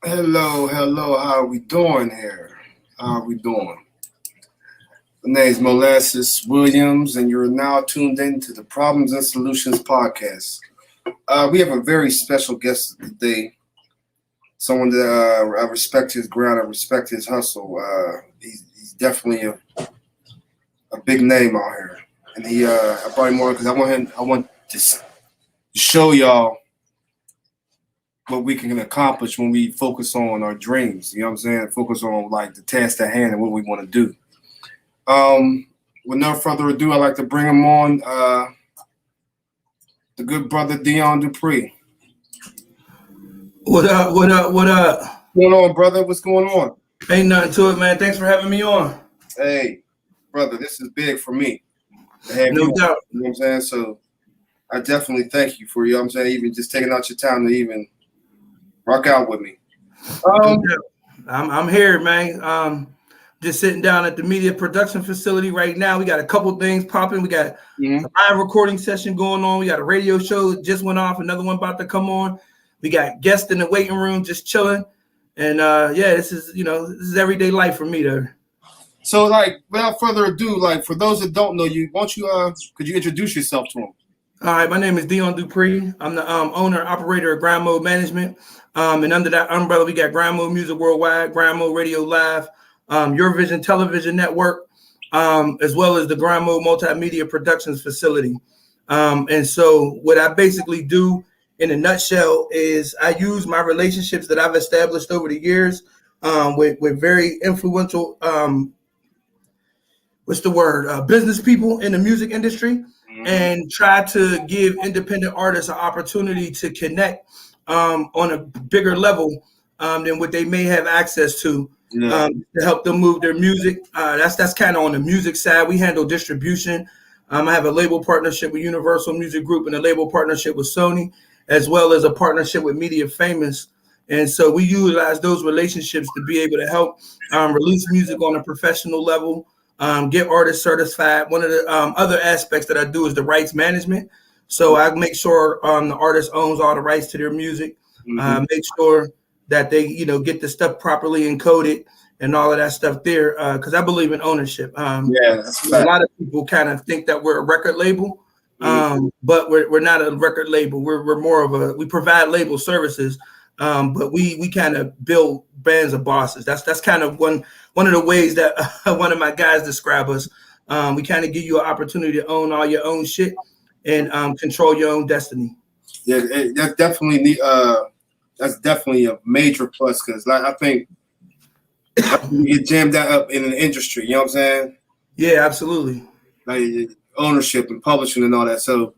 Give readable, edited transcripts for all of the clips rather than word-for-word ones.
Hello, hello. How are we doing here? How are we doing? My name is Molasses Williams, and you're now tuned in to the Problems and Solutions podcast. We have a very special guest today. Someone that I respect his ground, I respect his hustle. He's definitely a big name out here, and I brought him on because I want to show y'all what we can accomplish when we focus on our dreams. You know what I'm saying? Focus on like the task at hand and what we want to do. With no further ado, I'd like to bring him on, the good brother Dion Dupree. What up? What up? What up? What's going on, brother? What's going on? Ain't nothing to it, man. Thanks for having me on. Hey, brother, this is big for me to have No you on, doubt. you know what I'm saying? So I definitely thank you for, you know what I'm saying, even just taking out your time to even rock out with me. No doubt. I'm here, man. Just sitting down at the media production facility right now. We got a couple things popping. We got Mhm. a live recording session going on. We got a radio show that just went off. Another one about to come on. We got guests in the waiting room just chilling. And yeah, this is everyday life for me there. So, like, without further ado, like, for those that don't know you, won't you, could you introduce yourself to them? All right, my name is Dion Dupree. I'm the owner and operator of Grind Mode Management. And under that umbrella, we got Grind Mode Music Worldwide, Grind Mode Radio Live, Your Vision Television Network, as well as the Grind Mode Multimedia Productions Facility. And so what I basically do in a nutshell is I use my relationships that I've established over the years with very influential, business people in the music industry, and try to give independent artists an opportunity to connect on a bigger level than what they may have access to. Yeah. To help them move their music. That's kind of on the music side. We handle distribution. I have a label partnership with Universal Music Group and a label partnership with Sony, as well as a partnership with Media Famous. And so we utilize those relationships to be able to help release music on a professional level, get artists certified. One of the other aspects that I do is the rights management. So I make sure the artist owns all the rights to their music, make sure that they, get the stuff properly encoded and all of that stuff there. Because I believe in ownership. Yeah, that's a lot of people kind of think that we're a record label, but we're not a record label. We're more of we provide label services, but we kind of build bands of bosses. That's kind of one of the ways that one of my guys describe us. We kind of give you an opportunity to own all your own shit and control your own destiny. Yeah, that's definitely a major plus because, like, I think you get jammed that up in an industry. You know what I'm saying? Yeah, absolutely. Like ownership and publishing and all that. So,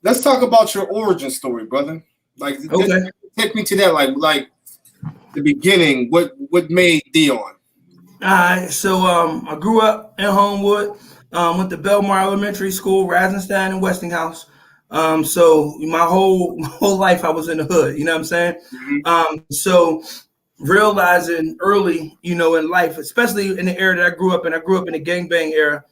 let's talk about your origin story, brother. Like, Okay. Take me to that. Like the beginning. What made Dion? All right. So I grew up in Homewood. Went to Belmar Elementary School, Rasenstein, and Westinghouse. So my whole life I was in the hood, you know what I'm saying? So realizing early, in life, especially in the era that I grew up in the gangbang era,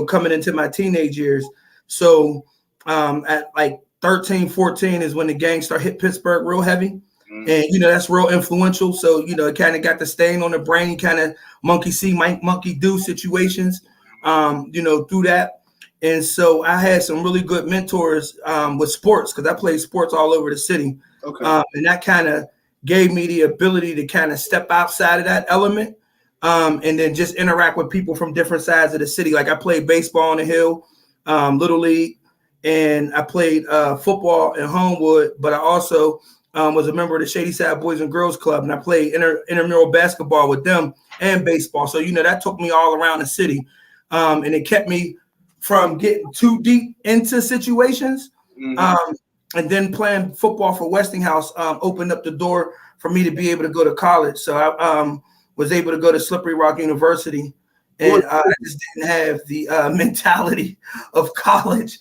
coming into my teenage years. So at like 13, 14 is when the gang started hit Pittsburgh real heavy. And, that's real influential. So, it kind of got the stain on the brain, kind of monkey see, monkey do situations, through that. And so I had some really good mentors with sports because I played sports all over the city. Okay. And that kind of gave me the ability to kind of step outside of that element and then just interact with people from different sides of the city. Like I played baseball on the Hill, Little League, and I played football in Homewood, but I also was a member of the Shady Side Boys and Girls Club, and I played intramural basketball with them and baseball. So, that took me all around the city, and it kept me from getting too deep into situations. And then playing football for Westinghouse opened up the door for me to be able to go to college. So I was able to go to Slippery Rock University, and I just didn't have the mentality of college,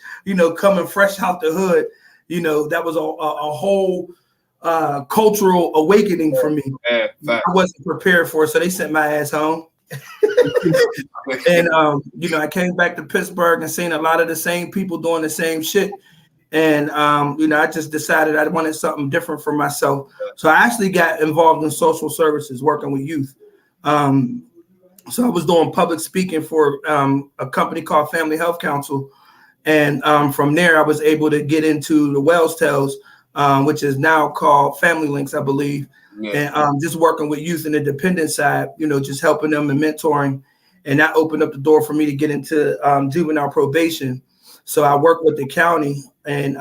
coming fresh out the hood. That was a whole cultural awakening for me. I wasn't prepared for it, so they sent my ass home. And I came back to Pittsburgh and seen a lot of the same people doing the same shit. And I just decided I wanted something different for myself. So I actually got involved in social services, working with youth. So I was doing public speaking for a company called Family Health Council. And from there, I was able to get into the Wells Tales, which is now called Family Links, I believe. Yeah. And just working with youth in the dependent side, just helping them and mentoring. And that opened up the door for me to get into juvenile probation. So I worked with the county. And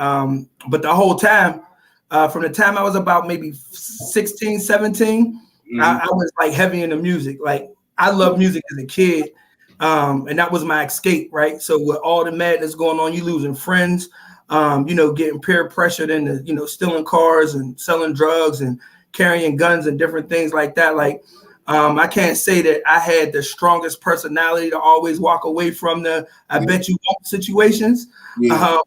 but the whole time, from the time I was about maybe 16, 17, I was like heavy into music. Like I loved music as a kid. And that was my escape, right? So with all the madness going on, you losing friends, getting peer pressured into, stealing cars and selling drugs and carrying guns and different things like that. Like, I can't say that I had the strongest personality to always walk away from the I bet you won't situations. Yeah.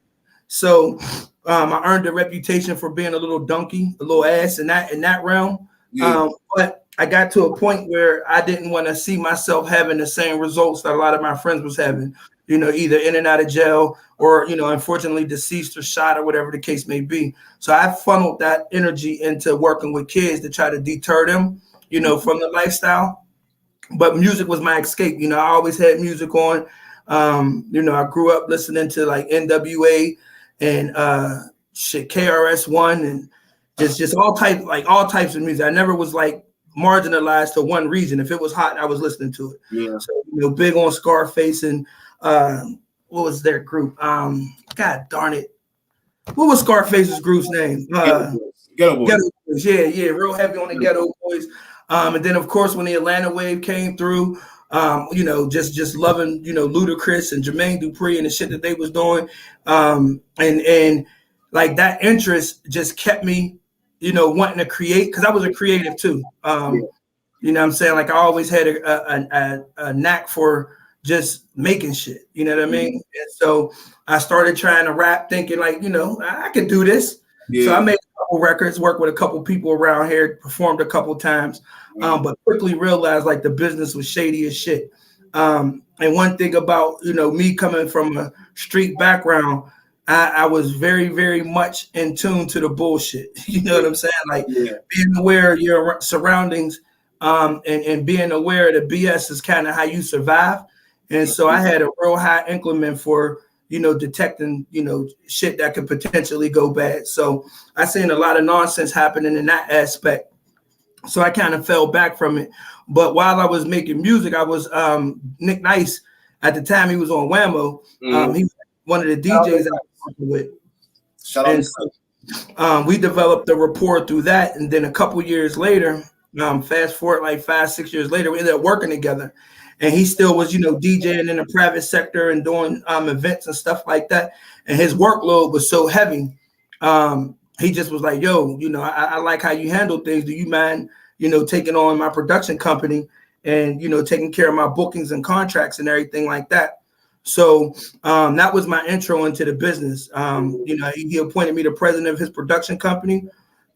So I earned a reputation for being a little donkey, a little ass in that realm. Yeah. But I got to a point where I didn't want to see myself having the same results that a lot of my friends was having, either in and out of jail or, unfortunately deceased or shot or whatever the case may be. So I funneled that energy into working with kids to try to deter them, from the lifestyle. But music was my escape. I always had music on. I grew up listening to like NWA and KRS-One and just all types of music. I never was like marginalized to one region. If it was hot, I was listening to it. Yeah. So, big on Scarface and what was their group? God darn it. What was Scarface's group's name? Ghetto Boys. Yeah, real heavy on the Ghetto Boys. And then of course when the Atlanta wave came through, just loving, Ludacris and Jermaine Dupri and the shit that they was doing. And like that interest just kept me, wanting to create, because I was a creative too. You know what I'm saying? Like I always had a knack for just making shit, you know what I mean? And so I started trying to rap thinking like, I could do this. Yeah. So I made a couple records, worked with a couple people around here, performed a couple times, but quickly realized like the business was shady as shit. And one thing about, me coming from a street background, I was very, very much in tune to the bullshit. You know what I'm saying? Like being aware of your surroundings and being aware of the BS is kind of how you survive. And so I had a real high increment for, detecting, shit that could potentially go bad. So I seen a lot of nonsense happening in that aspect. So I kind of fell back from it. But while I was making music, I was Nick Nice. At the time, he was on Whammo. He was one of the DJs I was working with. And so, we developed a rapport through that. And then a couple years later, fast forward like 5-6 years later, we ended up working together. And he still was, DJing in the private sector and doing events and stuff like that. And his workload was so heavy. He just was like, yo, I like how you handle things. Do you mind, taking on my production company and, taking care of my bookings and contracts and everything like that? So that was my intro into the business. He appointed me the president of his production company.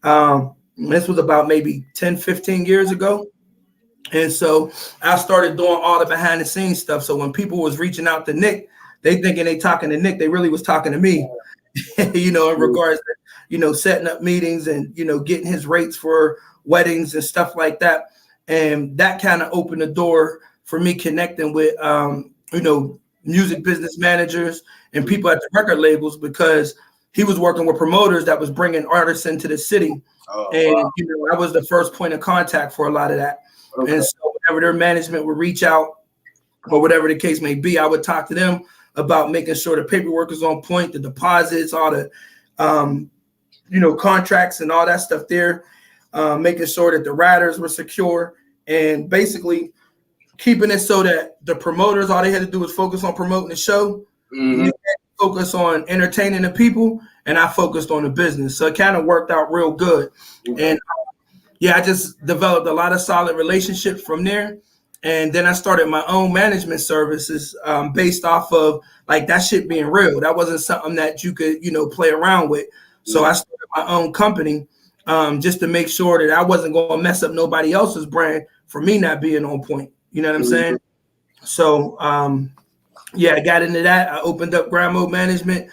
This was about maybe 10, 15 years ago. And so I started doing all the behind the scenes stuff. So when people was reaching out to Nick, they thinking they talking to Nick, they really was talking to me, in regards to, setting up meetings and, getting his rates for weddings and stuff like that. And that kind of opened the door for me connecting with, music business managers and people at the record labels, because he was working with promoters that was bringing artists into the city. I was the first point of contact for a lot of that. Okay. And so whenever their management would reach out or whatever the case may be, I would talk to them about making sure the paperwork is on point, the deposits, all the, contracts and all that stuff there, making sure that the riders were secure and basically keeping it so that the promoters, all they had to do was focus on promoting the show, focus on entertaining the people, and I focused on the business. So it kind of worked out real good. And I just developed a lot of solid relationships from there. And then I started my own management services based off of like that shit being real. That wasn't something that you could, play around with. So I started my own company just to make sure that I wasn't going to mess up nobody else's brand for me not being on point. You know what I'm saying? So, I got into that. I opened up Grind Mode Management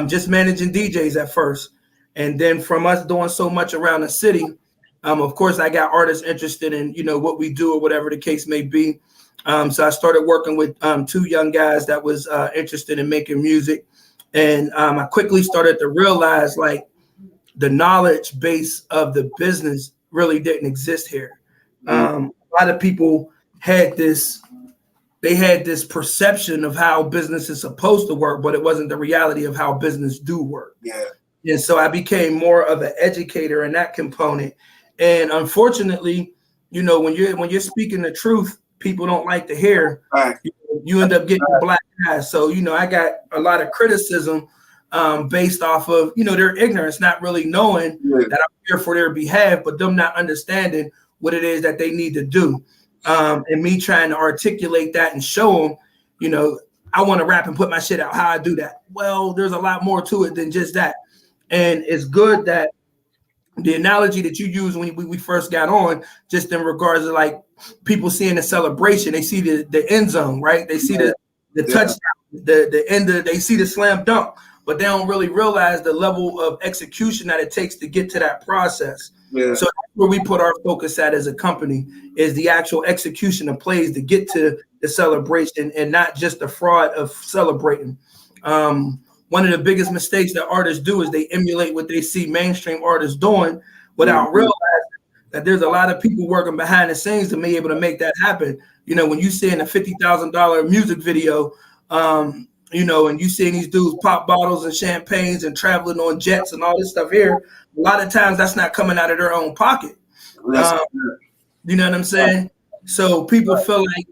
just managing DJs at first. And then from us doing so much around the city, of course, I got artists interested in, what we do or whatever the case may be. So I started working with 2 young guys that was interested in making music. And I quickly started to realize like the knowledge base of the business really didn't exist here. A lot of people had this perception of how business is supposed to work, but it wasn't the reality of how business do work. Yeah. And so I became more of an educator in that component. And unfortunately, when you're speaking the truth, people don't like to hear. Right. You end up getting a black eye. So, I got a lot of criticism based off of, their ignorance, not really knowing that I'm here for their behalf, but them not understanding what it is that they need to do. And me trying to articulate that and show them, I want to rap and put my shit out. How I do that? Well, there's a lot more to it than just that. And it's good that the analogy that you used when we first got on, just in regards to like people seeing the celebration, they see the end zone, right? They see the touchdown, the end of, they see the slam dunk, but they don't really realize the level of execution that it takes to get to that process. Yeah. So that's where we put our focus at as a company, is the actual execution of plays to get to the celebration and not just the fraud of celebrating. One of the biggest mistakes that artists do is they emulate what they see mainstream artists doing without realizing that there's a lot of people working behind the scenes to be able to make that happen. When you see in a $50,000 music video, and you seeing these dudes pop bottles and champagnes and traveling on jets and all this stuff here, a lot of times that's not coming out of their own pocket. You know what I'm saying? So people feel like,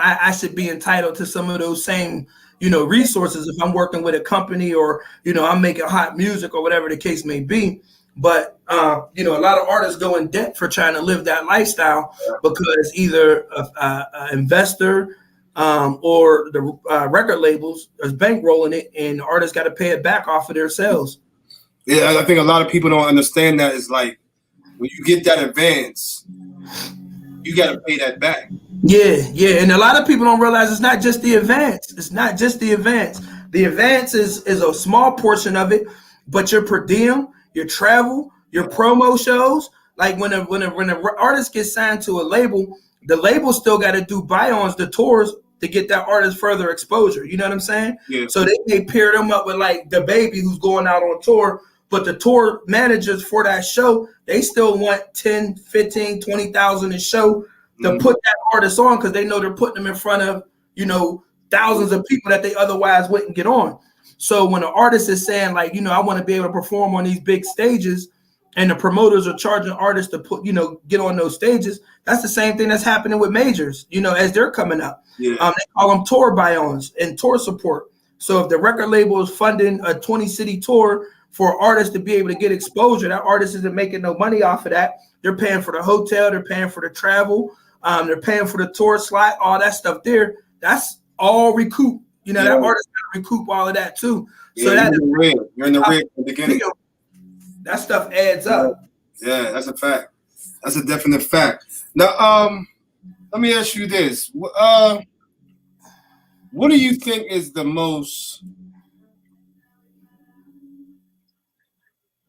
I should be entitled to some of those same resources if I'm working with a company or, I'm making hot music or whatever the case may be. But, a lot of artists go in debt for trying to live that lifestyle because either an investor or the record labels is bankrolling it and the artists got to pay it back off of their sales. Yeah, I think a lot of people don't understand that. It's like when you get that advance, you got to pay that back. Yeah. And a lot of people don't realize it's not just the advance. It's not just the advance. The advance is a small portion of it, but your per diem, your travel, your promo shows, like when an artist gets signed to a label, the label still got to do buy-ons, the tours, to get that artist further exposure. You know what I'm saying? Yeah. So they pair them up with like the baby who's going out on tour, but the tour managers for that show, they still want 10, 15, 20,000 a show to put that artist on because they know they're putting them in front of, thousands of people that they otherwise wouldn't get on. So when an artist is saying like, I want to be able to perform on these big stages and the promoters are charging artists to put, get on those stages, that's the same thing that's happening with majors, as they're coming up. Yeah. They call them tour buy-ons and tour support. So if the record label is funding a 20-city tour for artists to be able to get exposure, that artist isn't making no money off of that. They're paying for the hotel, they're paying for the travel, they're paying for the tour slot, all that stuff there. That's all recoup. That artist got to recoup all of that too. So that you're in the red from the beginning. That stuff adds up. Yeah, that's a fact. That's a definite fact. Now, let me ask you this. What do you think is the most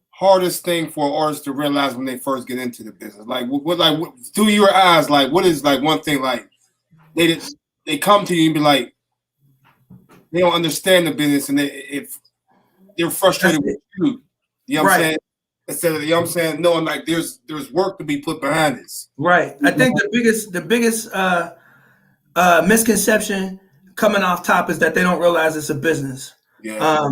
hardest thing for artists to realize when they first get into the business? Like, what through your eyes, like, what is like one thing like they come to you and be like, they don't understand the business and if they're frustrated with you. You know what I'm saying? Instead of, knowing like there's work to be put behind this. Right. I think the biggest misconception coming off top is that they don't realize it's a business. Yeah.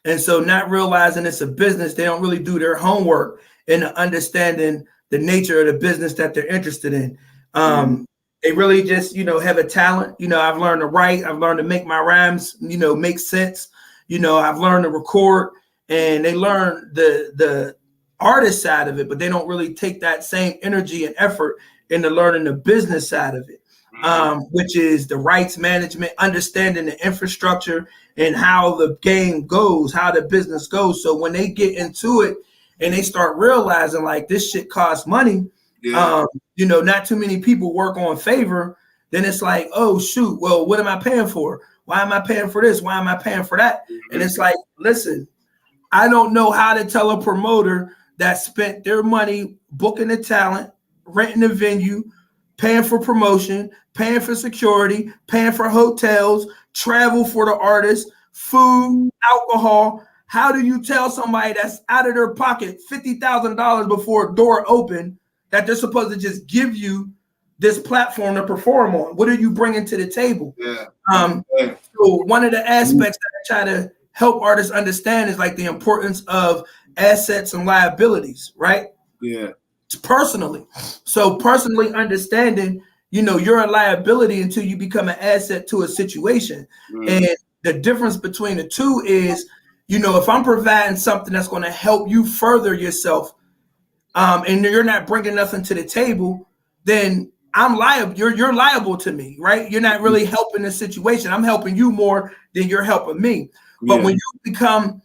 And so not realizing it's a business, they don't really do their homework in understanding the nature of the business that they're interested in. They really just, have a talent. I've learned to write. I've learned to make my rhymes, make sense. I've learned to record, and they learn the artist side of it, but they don't really take that same energy and effort into learning the business side of it, which is the rights management, understanding the infrastructure and how the game goes, how the business goes. So when they get into it and they start realizing like this shit costs money, not too many people work on favor, then it's like, oh shoot, well, what am I paying for? Why am I paying for this? Why am I paying for that? And it's like, listen, I don't know how to tell a promoter that spent their money booking the talent, renting the venue, paying for promotion, paying for security, paying for hotels, travel for the artist, food, alcohol. How do you tell somebody that's out of their pocket $50,000 before a door open that they're supposed to just give you this platform to perform on? What are you bringing to the table? Yeah. So one of the aspects that I try to help artists understand is like the importance of assets and liabilities, right? Yeah. Personally. So personally understanding, you're a liability until you become an asset to a situation. And the difference between the two is, if I'm providing something that's going to help you further yourself, and you're not bringing nothing to the table, then I'm liable. You're liable to me, right? You're not really helping the situation. I'm helping you more than you're helping me. But when you become,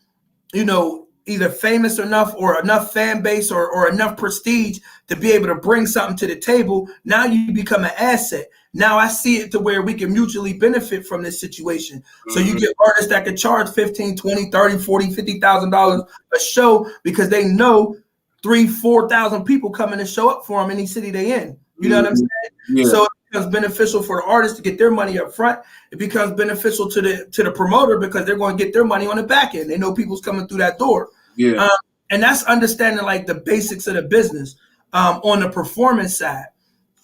either famous enough or enough fan base or enough prestige to be able to bring something to the table, now you become an asset. Now I see it to where we can mutually benefit from this situation. So you get artists that can charge $15, $20, $30, $40, $50,000 a show because they know 3,000-4,000 people coming to show up for them any city they in. You know what I'm saying? Yeah. So it becomes beneficial for the artist to get their money up front. It becomes beneficial to the promoter because they're going to get their money on the back end. They know people's coming through that door. Yeah. And that's understanding like the basics of the business on the performance side.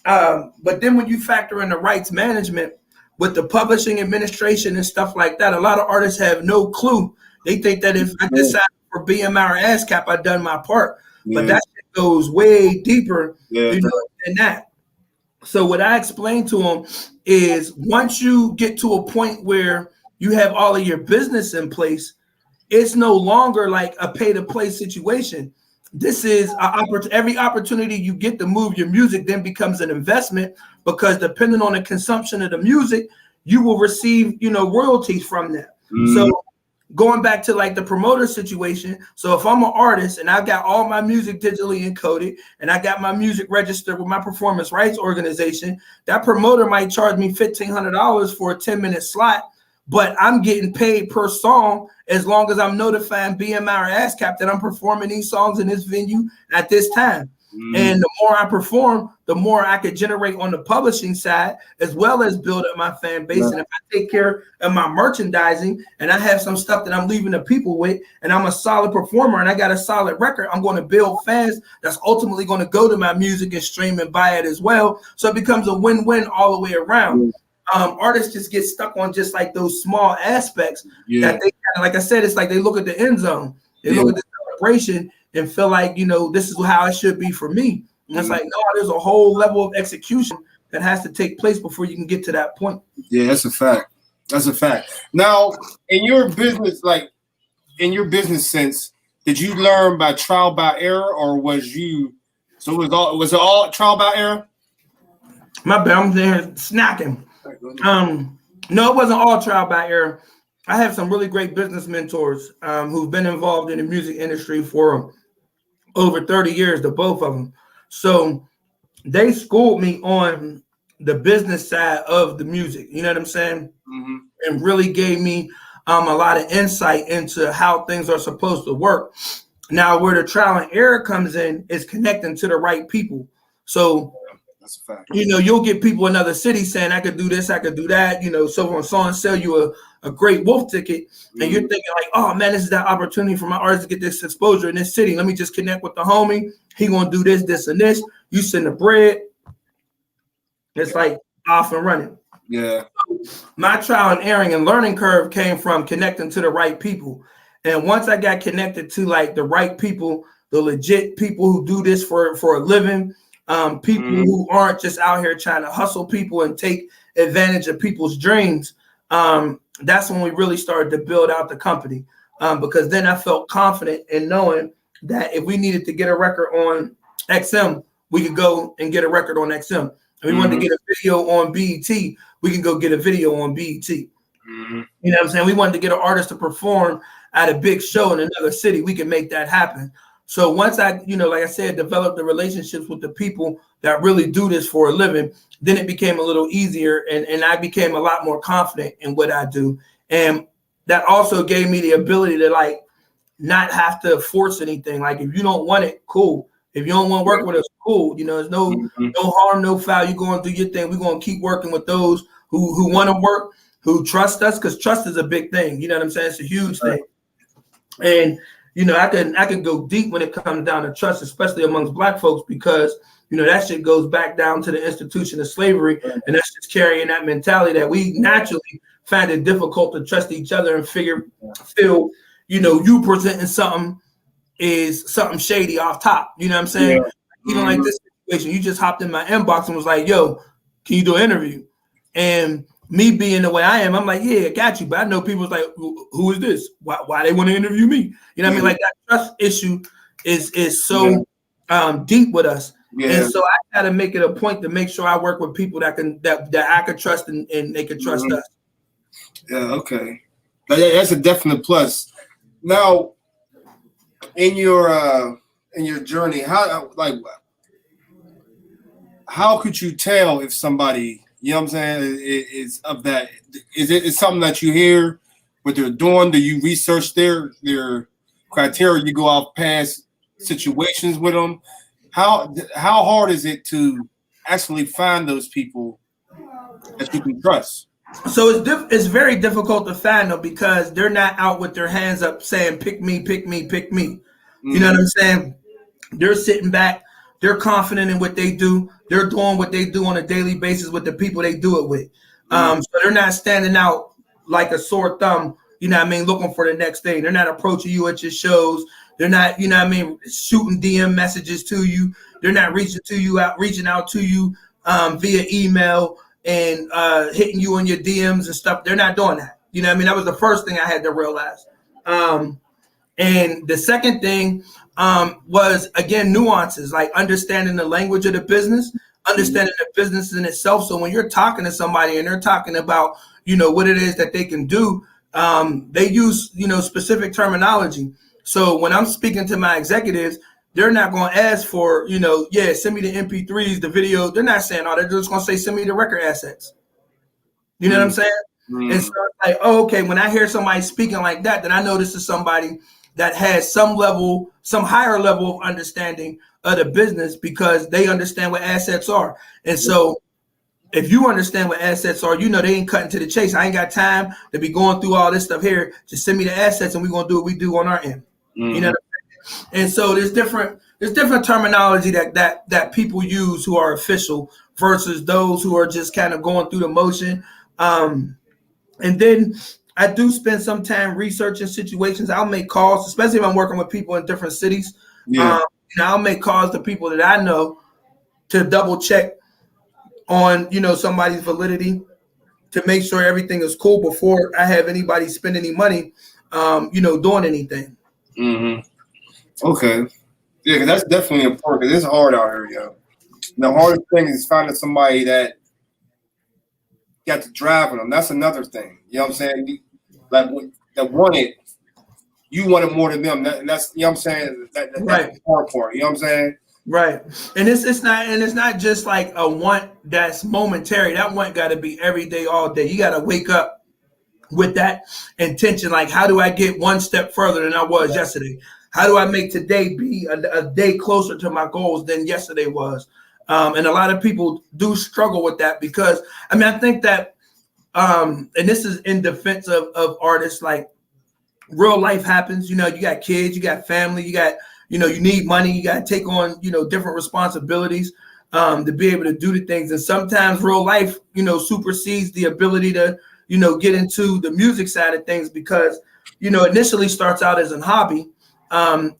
But then when you factor in the rights management with the publishing administration and stuff like that, a lot of artists have no clue. They think that if I decide for BMI or ASCAP, I've done my part. But that shit goes way deeper than that. So what I explain to them is once you get to a point where you have all of your business in place, it's no longer like a pay-to-play situation. This is every opportunity you get to move your music then becomes an investment because depending on the consumption of the music, you will receive, royalties from that. So going back to like the promoter situation. So if I'm an artist and I've got all my music digitally encoded and I got my music registered with my performance rights organization, that promoter might charge me $1,500 for a 10-minute slot, but I'm getting paid per song as long as I'm notifying BMI or ASCAP that I'm performing these songs in this venue at this time. And the more I perform, the more I could generate on the publishing side, as well as build up my fan base. And if I take care of my merchandising and I have some stuff that I'm leaving the people with, and I'm a solid performer and I got a solid record, I'm going to build fans that's ultimately going to go to my music and stream and buy it as well. So it becomes a win-win all the way around. Artists just get stuck on just like those small aspects that they, like I said, it's like they look at the end zone, they look at the celebration and feel like, this is how it should be for me. And it's like, no, there's a whole level of execution that has to take place before you can get to that point. Yeah, that's a fact. That's a fact. Now, in your business, sense, did you learn by trial by error, or was it all trial by error? My bad, I'm there snacking. No, it wasn't all trial by error. I have some really great business mentors who've been involved in the music industry for over 30 years, the both of them. So they schooled me on the business side of the music, you know what I'm saying? And really gave me a lot of insight into how things are supposed to work. Now, where the trial and error comes in is connecting to the right people. So that's a fact. You'll get people in other cities saying, I could do this, I could do that, so and so and sell you a great Wolf ticket. And you're thinking like, oh man, this is that opportunity for my artist to get this exposure in this city. Let me just connect with the homie. He gonna do this, this, and this. You send the bread. It's like off and running. Yeah. My trial and error and learning curve came from connecting to the right people. And once I got connected to like the right people, the legit people who do this for a living, people who aren't just out here trying to hustle people and take advantage of people's dreams. That's when we really started to build out the company. Because then I felt confident in knowing that if we needed to get a record on XM, we could go and get a record on XM. If we wanted to get a video on BET, we can go get a video on BET. You know what I'm saying? We wanted to get an artist to perform at a big show in another city. We can make that happen. So once I, like I said, developed the relationships with the people that really do this for a living, then it became a little easier and I became a lot more confident in what I do. And that also gave me the ability to like not have to force anything. Like if you don't want it, cool. If you don't want to work with us, cool. You know, there's no harm, no foul. You going through your thing. We're gonna keep working with those who want to work, who trust us, because trust is a big thing. You know what I'm saying? It's a huge thing. And you know, I can go deep when it comes down to trust, especially amongst Black folks, because you know that shit goes back down to the institution of slavery, and that's just carrying that mentality that we naturally find it difficult to trust each other and feel, you know, you presenting something is something shady off top. You know what I'm saying? Yeah. Even like this situation, you just hopped in my inbox and was like, yo, can you do an interview? And me being the way I am, I'm like, yeah, I got you. But I know people's like, who is this? Why they want to interview me? You know what I mean? Like that trust issue is so deep with us. Yeah. And so I got to make it a point to make sure I work with people that I can trust and they can trust us. Yeah, okay. That's a definite plus. Now, in your journey, how could you tell if somebody, you know what I'm saying, is of that? Is it something that you hear what they're doing? Do you research their criteria? You go out past situations with them. How hard is it to actually find those people that you can trust? So it's very difficult to find them because they're not out with their hands up saying, pick me, pick me, pick me. Mm-hmm. You know what I'm saying? They're sitting back. They're confident in what they do. They're doing what they do on a daily basis with the people they do it with. So they're not standing out like a sore thumb, you know what I mean, looking for the next thing. They're not approaching you at your shows. They're not, you know what I mean, shooting DM messages to you. They're not reaching out to you via email and hitting you on your DMs and stuff. They're not doing that. You know what I mean? That was the first thing I had to realize. And the second thing was, again, nuances, like understanding the language of the business, understanding the business in itself. So when you're talking to somebody and they're talking about, you know, what it is that they can do, they use, you know, specific terminology. So when I'm speaking to my executives, they're not going to ask for, you know, send me the MP3s, the video. They're not saying all. They're just going to say, send me the record assets. You know what I'm saying? And so it's like, oh, okay, when I hear somebody speaking like that, then I know this is somebody that has some higher level of understanding of the business because they understand what assets are. And so if you understand what assets are, you know they ain't cutting to the chase. I ain't got time to be going through all this stuff here. Just send me the assets and we're going to do what we do on our end. You know what I'm saying? And so there's different terminology that people use who are official versus those who are just kind of going through the motion. And then I do spend some time researching situations. I'll make calls, especially if I'm working with people in different cities. Yeah. I'll make calls to people that I know to double check on, you know, somebody's validity to make sure everything is cool before I have anybody spend any money, you know, doing anything. Mm-hmm. Okay. Yeah, because that's definitely important because it's hard out here, yo. The hardest thing is finding somebody that got to drive with them. That's another thing. You know what I'm saying? Like that wanted, you wanted more than them. That's you know what I'm saying? That's the hard part. You know what I'm saying? Right. And it's not just like a want that's momentary. That want got to be every day, all day. You got to wake up with that intention. Like, how do I get one step further than I was yesterday? How do I make today be a day closer to my goals than yesterday was? And a lot of people do struggle with that because, I mean, I think that, and this is in defense of artists, like real life happens, you know, you got kids, you got family, you got, you know, you need money, you got to take on, you know, different responsibilities to be able to do the things. And sometimes real life, you know, supersedes the ability to, you know, get into the music side of things because, you know, initially starts out as a hobby. And,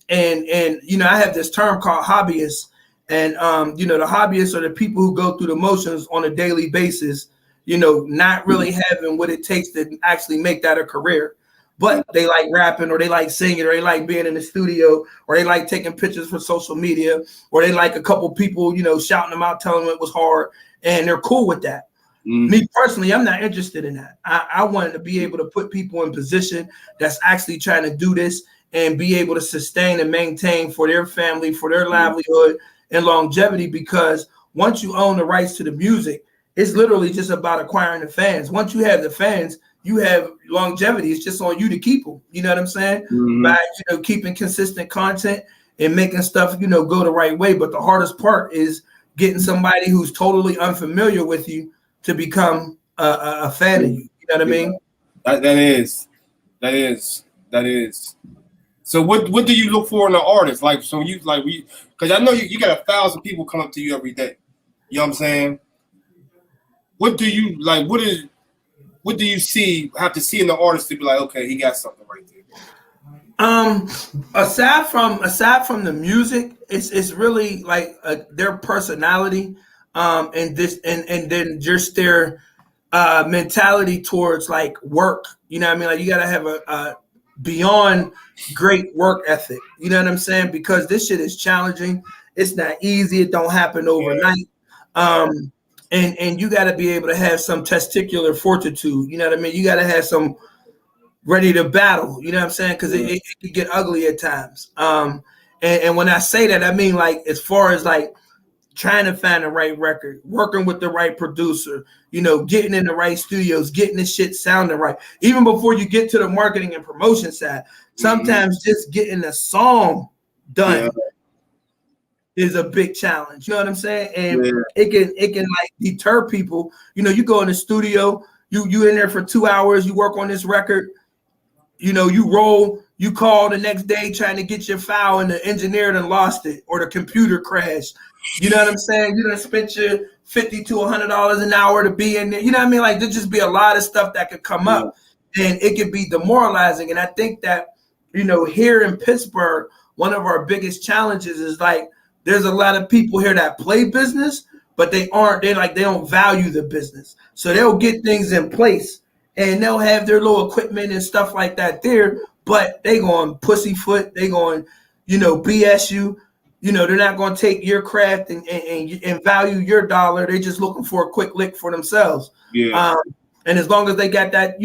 you know, I have this term called hobbyists. And, you know, the hobbyists are the people who go through the motions on a daily basis, you know, not really having what it takes to actually make that a career. But they like rapping or they like singing or they like being in the studio or they like taking pictures for social media or they like a couple people, you know, shouting them out, telling them it was hard. And they're cool with that. Me personally, I'm not interested in that. I wanted to be able to put people in position that's actually trying to do this and be able to sustain and maintain for their family, for their livelihood and longevity, because once you own the rights to the music, it's literally just about acquiring the fans. Once you have the fans, you have longevity. It's just on you to keep them. You know what I'm saying? Mhm. By keeping consistent content and making stuff go the right way. But the hardest part is getting somebody who's totally unfamiliar with you to become a fan of you. You know what I mean? That is. So what do you look for in an artist? Like, so you because I know you got 1,000 people come up to you every day. You know what I'm saying? What do you like? What do you have to see in the artist to be like, okay, he got something right there? Aside from the music, it's really like their personality, and then just their mentality towards like work. You know what I mean? Like you gotta have a beyond great work ethic. You know what I'm saying? Because this shit is challenging. It's not easy. It don't happen overnight. And you got to be able to have some testicular fortitude. You know what I mean? You got to have some ready to battle. You know what I'm saying? Because it can get ugly at times. And when I say that, I mean like as far as like trying to find the right record, working with the right producer, getting in the right studios, getting the shit sounding right. Even before you get to the marketing and promotion side, sometimes just getting a song done is a big challenge. You know what I'm saying? And it can like deter people. You go in the studio, you in there for 2 hours, you work on this record, you roll, you call the next day trying to get your file and the engineer done lost it or the computer crashed. You know what I'm saying? You done spent your $50 to $100 an hour to be in there. You know what I mean? Like there just be a lot of stuff that could come up and it could be demoralizing. And I think that, here in Pittsburgh, one of our biggest challenges is like, there's a lot of people here that play business, but they don't value the business. So they'll get things in place and they'll have their little equipment and stuff like that there, but they going pussyfoot, they going, BS you. They're not going to take your craft and value your dollar. They're just looking for a quick lick for themselves. Yeah. And as long as they got that,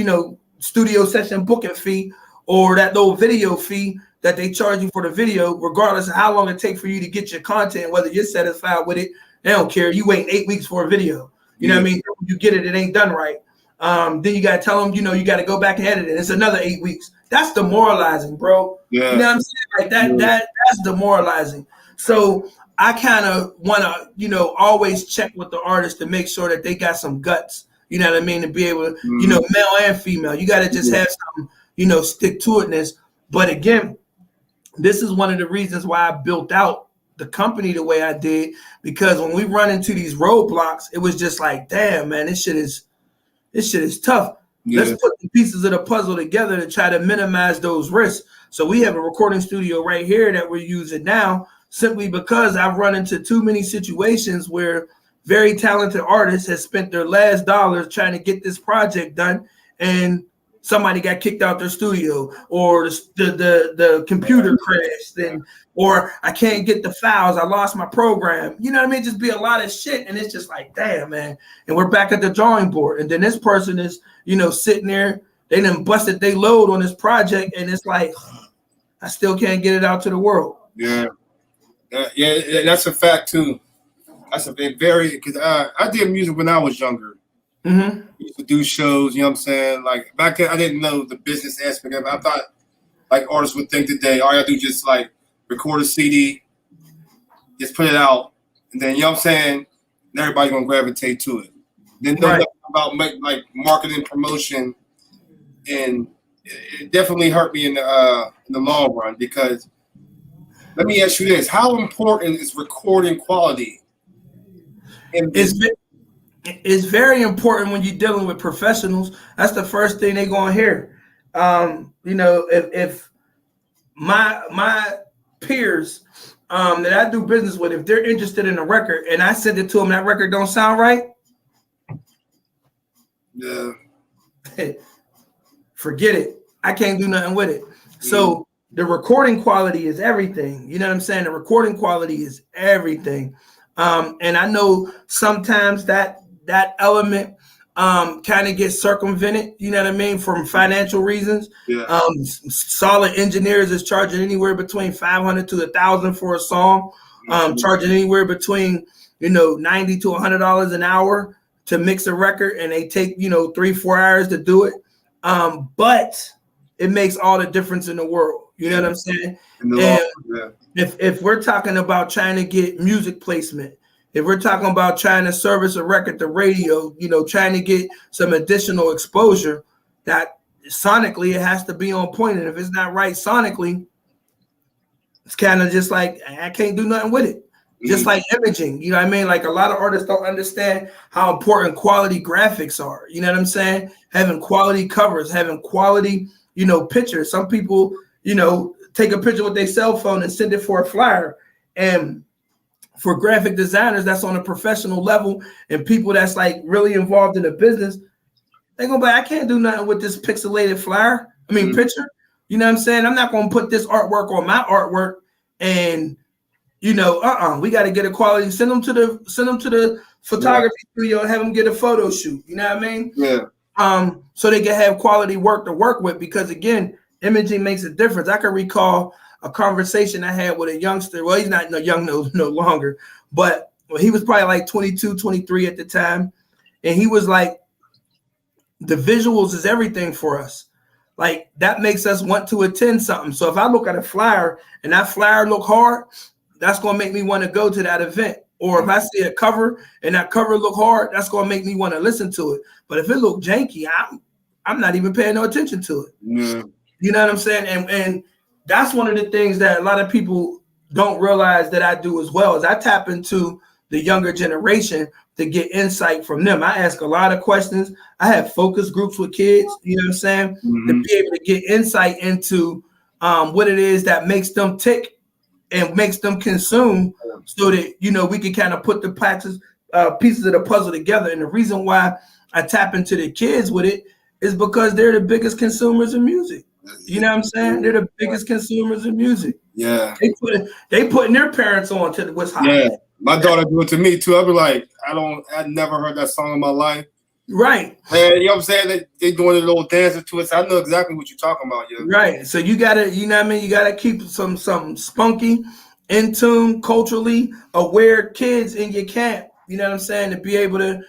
studio session booking fee or that little video fee that they charge you for the video, regardless of how long it takes for you to get your content, whether you're satisfied with it, they don't care. You wait 8 weeks for a video. You know what I mean? When you get it, it ain't done right. Then you got to tell them, you got to go back and edit it. It's another 8 weeks. That's demoralizing, bro. Yeah. You know what I'm saying? Like that's demoralizing. So I kind of want to, always check with the artist to make sure that they got some guts, you know what I mean? To be able to, male and female, you got to just have some, stick to itness. But again, this is one of the reasons why I built out the company the way I did, because when we run into these roadblocks, it was just like, damn, man, this shit is tough. Yeah. Let's put the pieces of the puzzle together to try to minimize those risks. So we have a recording studio right here that we're using now, simply because I've run into too many situations where very talented artists have spent their last dollars trying to get this project done, and somebody got kicked out their studio, or the computer crashed, or I can't get the files, I lost my program. You know what I mean? Just be a lot of shit, and it's just like, damn, man. And we're back at the drawing board, and then this person is, sitting there, they done busted they load on this project, and it's like, I still can't get it out to the world. Yeah. Yeah, that's a fact too. That's a very, because I did music when I was younger. Mm-hmm. Used to do shows, you know what I'm saying? Like back then, I didn't know the business aspect of it. I thought like artists would think today, all you gotta do is just like record a CD, just put it out, and then you know what I'm saying, and everybody's gonna gravitate to it. Then know nothing about like marketing, promotion, and it definitely hurt me in the long run, because let me ask you this: how important is recording quality? It's very important when you're dealing with professionals. That's the first thing they're gonna hear. If my peers that I do business with, if they're interested in a record and I send it to them, that record don't sound right. Yeah. Forget it. I can't do nothing with it. So the recording quality is everything. You know what I'm saying? The recording quality is everything. And I know sometimes that element kind of gets circumvented, you know what I mean, from financial reasons. Yeah. Solid engineers is charging anywhere between $500 to $1,000 for a song, charging anywhere between $90 to $100 an hour to mix a record, and they take 3-4 hours to do it. But it makes all the difference in the world. You know what I'm saying? And if we're talking about trying to get music placement, if we're talking about trying to service a record to radio, trying to get some additional exposure, that sonically it has to be on point. And if it's not right sonically, it's kind of just like I can't do nothing with it. Just like imaging, you know what I mean? Like a lot of artists don't understand how important quality graphics are. You know what I'm saying? Having quality covers, having quality, pictures. Some people, take a picture with their cell phone and send it for a flyer. And for graphic designers, that's on a professional level, and people that's like really involved in the business, they're gonna be like, I can't do nothing with this pixelated flyer. Picture. You know what I'm saying? I'm not gonna put this artwork on my artwork, and we got to get a quality. Send them to the photography studio and have them get a photo shoot. You know what I mean? Yeah. So they can have quality work to work with, because again, imaging makes a difference. I can recall a conversation I had with a youngster. Well, he's not young no longer, but he was probably like 22, 23 at the time. And he was like, the visuals is everything for us. Like that makes us want to attend something. So if I look at a flyer and that flyer look hard, that's going to make me want to go to that event. Or if I see a cover and that cover look hard, that's going to make me want to listen to it. But if it look janky, I'm not even paying no attention to it. Yeah. You know what I'm saying? And that's one of the things that a lot of people don't realize that I do as well, is I tap into the younger generation to get insight from them. I ask a lot of questions. I have focus groups with kids, you know what I'm saying? To be able to get insight into what it is that makes them tick and makes them consume, so that, we can kind of put the pieces of the puzzle together. And the reason why I tap into the kids with it is because they're the biggest consumers of music. You know what I'm saying? They're the biggest consumers of music. Yeah. They putting their parents on to what's hot. Yeah. My daughter do it to me too. I'll be like, I never heard that song in my life. Right. And you know what I'm saying? They doing a little dancing to it. So I know exactly what you're talking about. Yeah. Right. So you gotta, you know what I mean? You gotta keep some spunky, in tune, culturally aware kids in your camp. You know what I'm saying? To be able to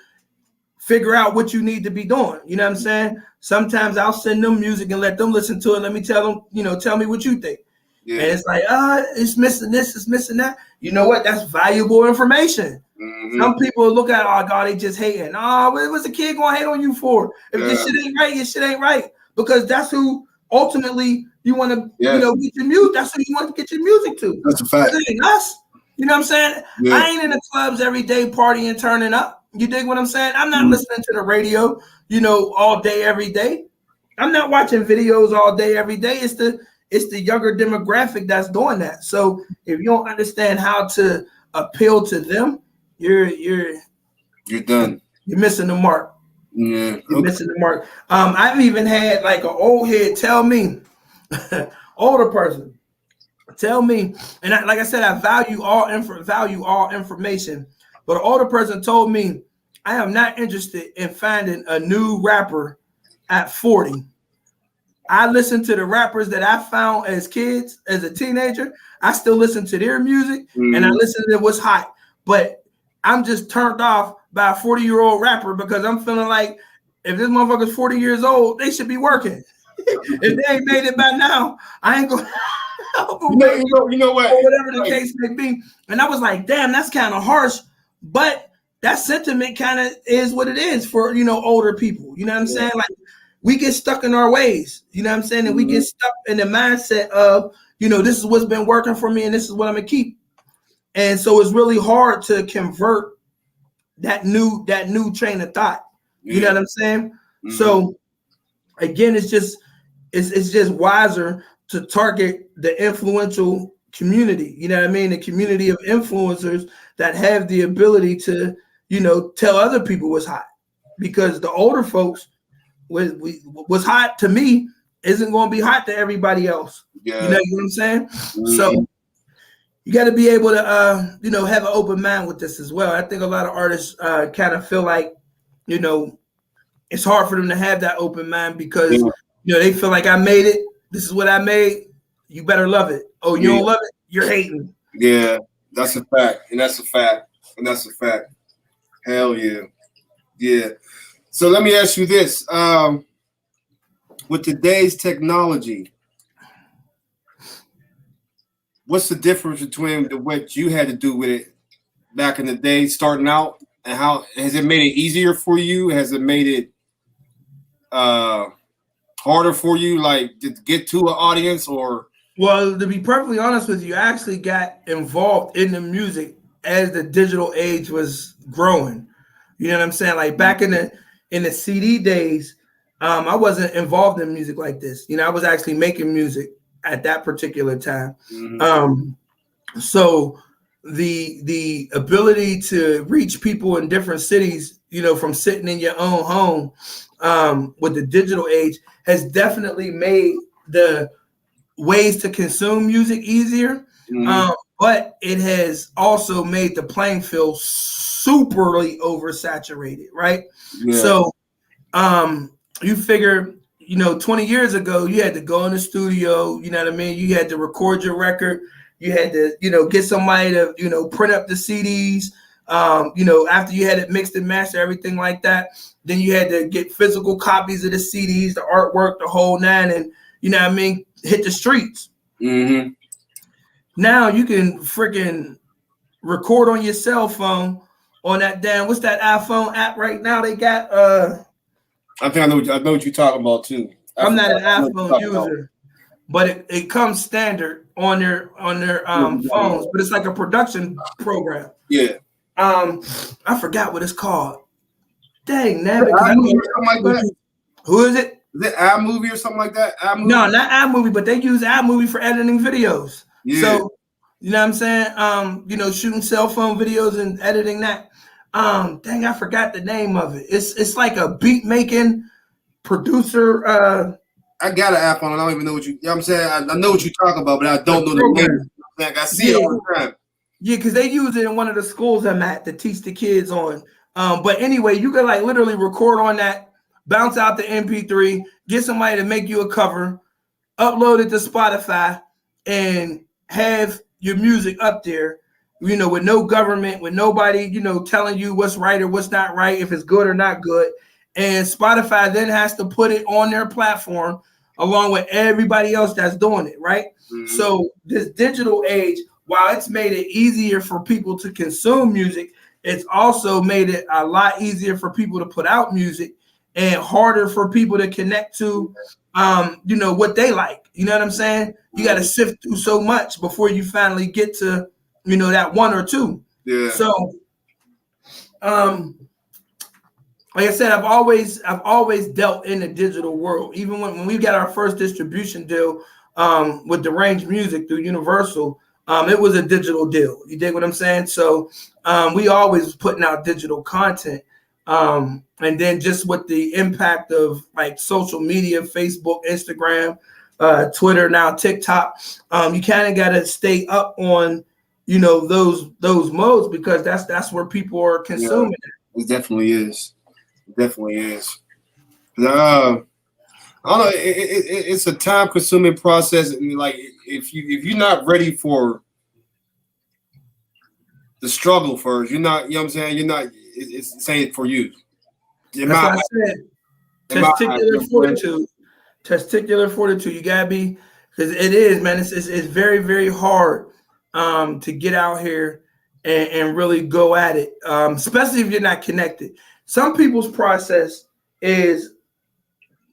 figure out what you need to be doing. You know what I'm saying? Sometimes I'll send them music and let them listen to it. Let me tell them, tell me what you think. Yeah. And it's like, it's missing this, it's missing that. You know what? That's valuable information. Some people look at, oh God, they just hating. What's the kid gonna hate on you for? If your shit ain't right, your shit ain't right. Because that's who ultimately you want to, get your music. That's who you want to get your music to. That's a fact. It ain't us. You know what I'm saying? Yeah. I ain't in the clubs every day partying, turning up. You dig what I'm saying? I'm not listening to the radio, all day, every day. I'm not watching videos all day, every day. It's the younger demographic that's doing that. So if you don't understand how to appeal to them, you're done. You're missing the mark. Yeah. You're missing the mark. I've even had like an old head tell me, older person, tell me, and like I said, I value all information. But an older person told me, I am not interested in finding a new rapper at 40. I listen to the rappers that I found as kids, as a teenager. I still listen to their music and I listen to what's hot. But I'm just turned off by a 40-year-old rapper because I'm feeling like if this motherfucker's 40 years old, they should be working. If they ain't made it by now, I ain't going to. You know what? Or whatever the case may be. And I was like, damn, that's kind of harsh. But that sentiment kind of is what it is for, older people. You know what I'm saying? Like, we get stuck in our ways. You know what I'm saying? And we get stuck in the mindset of, this is what's been working for me and this is what I'm going to keep. And so it's really hard to convert that new train of thought. You know what I'm saying? So again, it's just wiser to target the influential community. You know what I mean? The community of influencers that have the ability to, tell other people what's hot. Because the older folks, what's hot to me isn't going to be hot to everybody else. Yeah. You know what I'm saying? So you got to be able to, have an open mind with this as well. I think a lot of artists kind of feel like, it's hard for them to have that open mind because, they feel like I made it. This is what I made. You better love it. Oh, you don't love it? You're hating. Yeah, that's a fact. And that's a fact. Hell yeah. Yeah. So let me ask you this. with today's technology, what's the difference between what you had to do with it back in the day, starting out, and how has it made it easier for you? Has it made it harder for you, like to get to an audience? Or Well, to be perfectly honest with you, I actually got involved in the music as the digital age was growing. You know what I'm saying? Like back in the CD days, I wasn't involved in music like this. You know, I was actually making music at that particular time. So the ability to reach people in different cities, you know, from sitting in your own home, with the digital age has definitely made the ways to consume music easier. But it has also made the playing field superly oversaturated, right? Yeah. So you figure, you know, 20 years ago, you had to go in the studio, you know what I mean? You had to record your record. You had to, you know, get somebody to, you know, print up the CDs. You know, after you had it mixed and mastered, everything like that, then you had to get physical copies of the CDs, the artwork, the whole nine, and, you know what I mean, hit the streets. Now you can freaking record on your cell phone on that damn, what's that iPhone app right now they got? I think I know what you're talking about too. I'm not an iPhone user, but it comes standard on their phones, but it's like a production program. Yeah. I forgot what it's called. Dang, man. Who is it? Is it iMovie or something like that? iMovie? No, not iMovie, but they use iMovie for editing videos. Yeah. So, you know what I'm saying? You know, shooting cell phone videos and editing that. Dang, I forgot the name of it. It's like a beat making producer. I got an app on it. I don't even know what you know what I'm saying? I know what you're talking about, but I don't know the name. Like I see it all the time. Yeah, because they use it in one of the schools I'm at to teach the kids on. But anyway, you can like literally record on that, bounce out the MP3, get somebody to make you a cover, upload it to Spotify, and have your music up there, you know, with no government, with nobody, you know, telling you what's right or what's not right, if it's good or not good. And Spotify then has to put it on their platform along with everybody else that's doing it, right? So this digital age, while it's made it easier for people to consume music, it's also made it a lot easier for people to put out music and harder for people to connect to, you know, what they like. You know what I'm saying? You got to sift through so much before you finally get to, you know, that one or two. Yeah. So, like I said, I've always dealt in the digital world. Even when we got our first distribution deal with Deranged Music through Universal, it was a digital deal. You dig what I'm saying? So we always putting out digital content. And then just with the impact of like social media, Facebook, Instagram, Twitter, now TikTok, you kind of got to stay up on, you know, those modes, because that's where people are consuming it. It definitely is. It definitely is. I don't know. It's a time-consuming process. I mean, like if you're not ready for the struggle first, you're not. You know what I'm saying? You're not. It's saying for you. That's what I said. Testicular fortitude. Testicular fortitude. You gotta be, because it is, man. It's very, very hard to get out here and really go at it, especially if you're not connected. Some people's process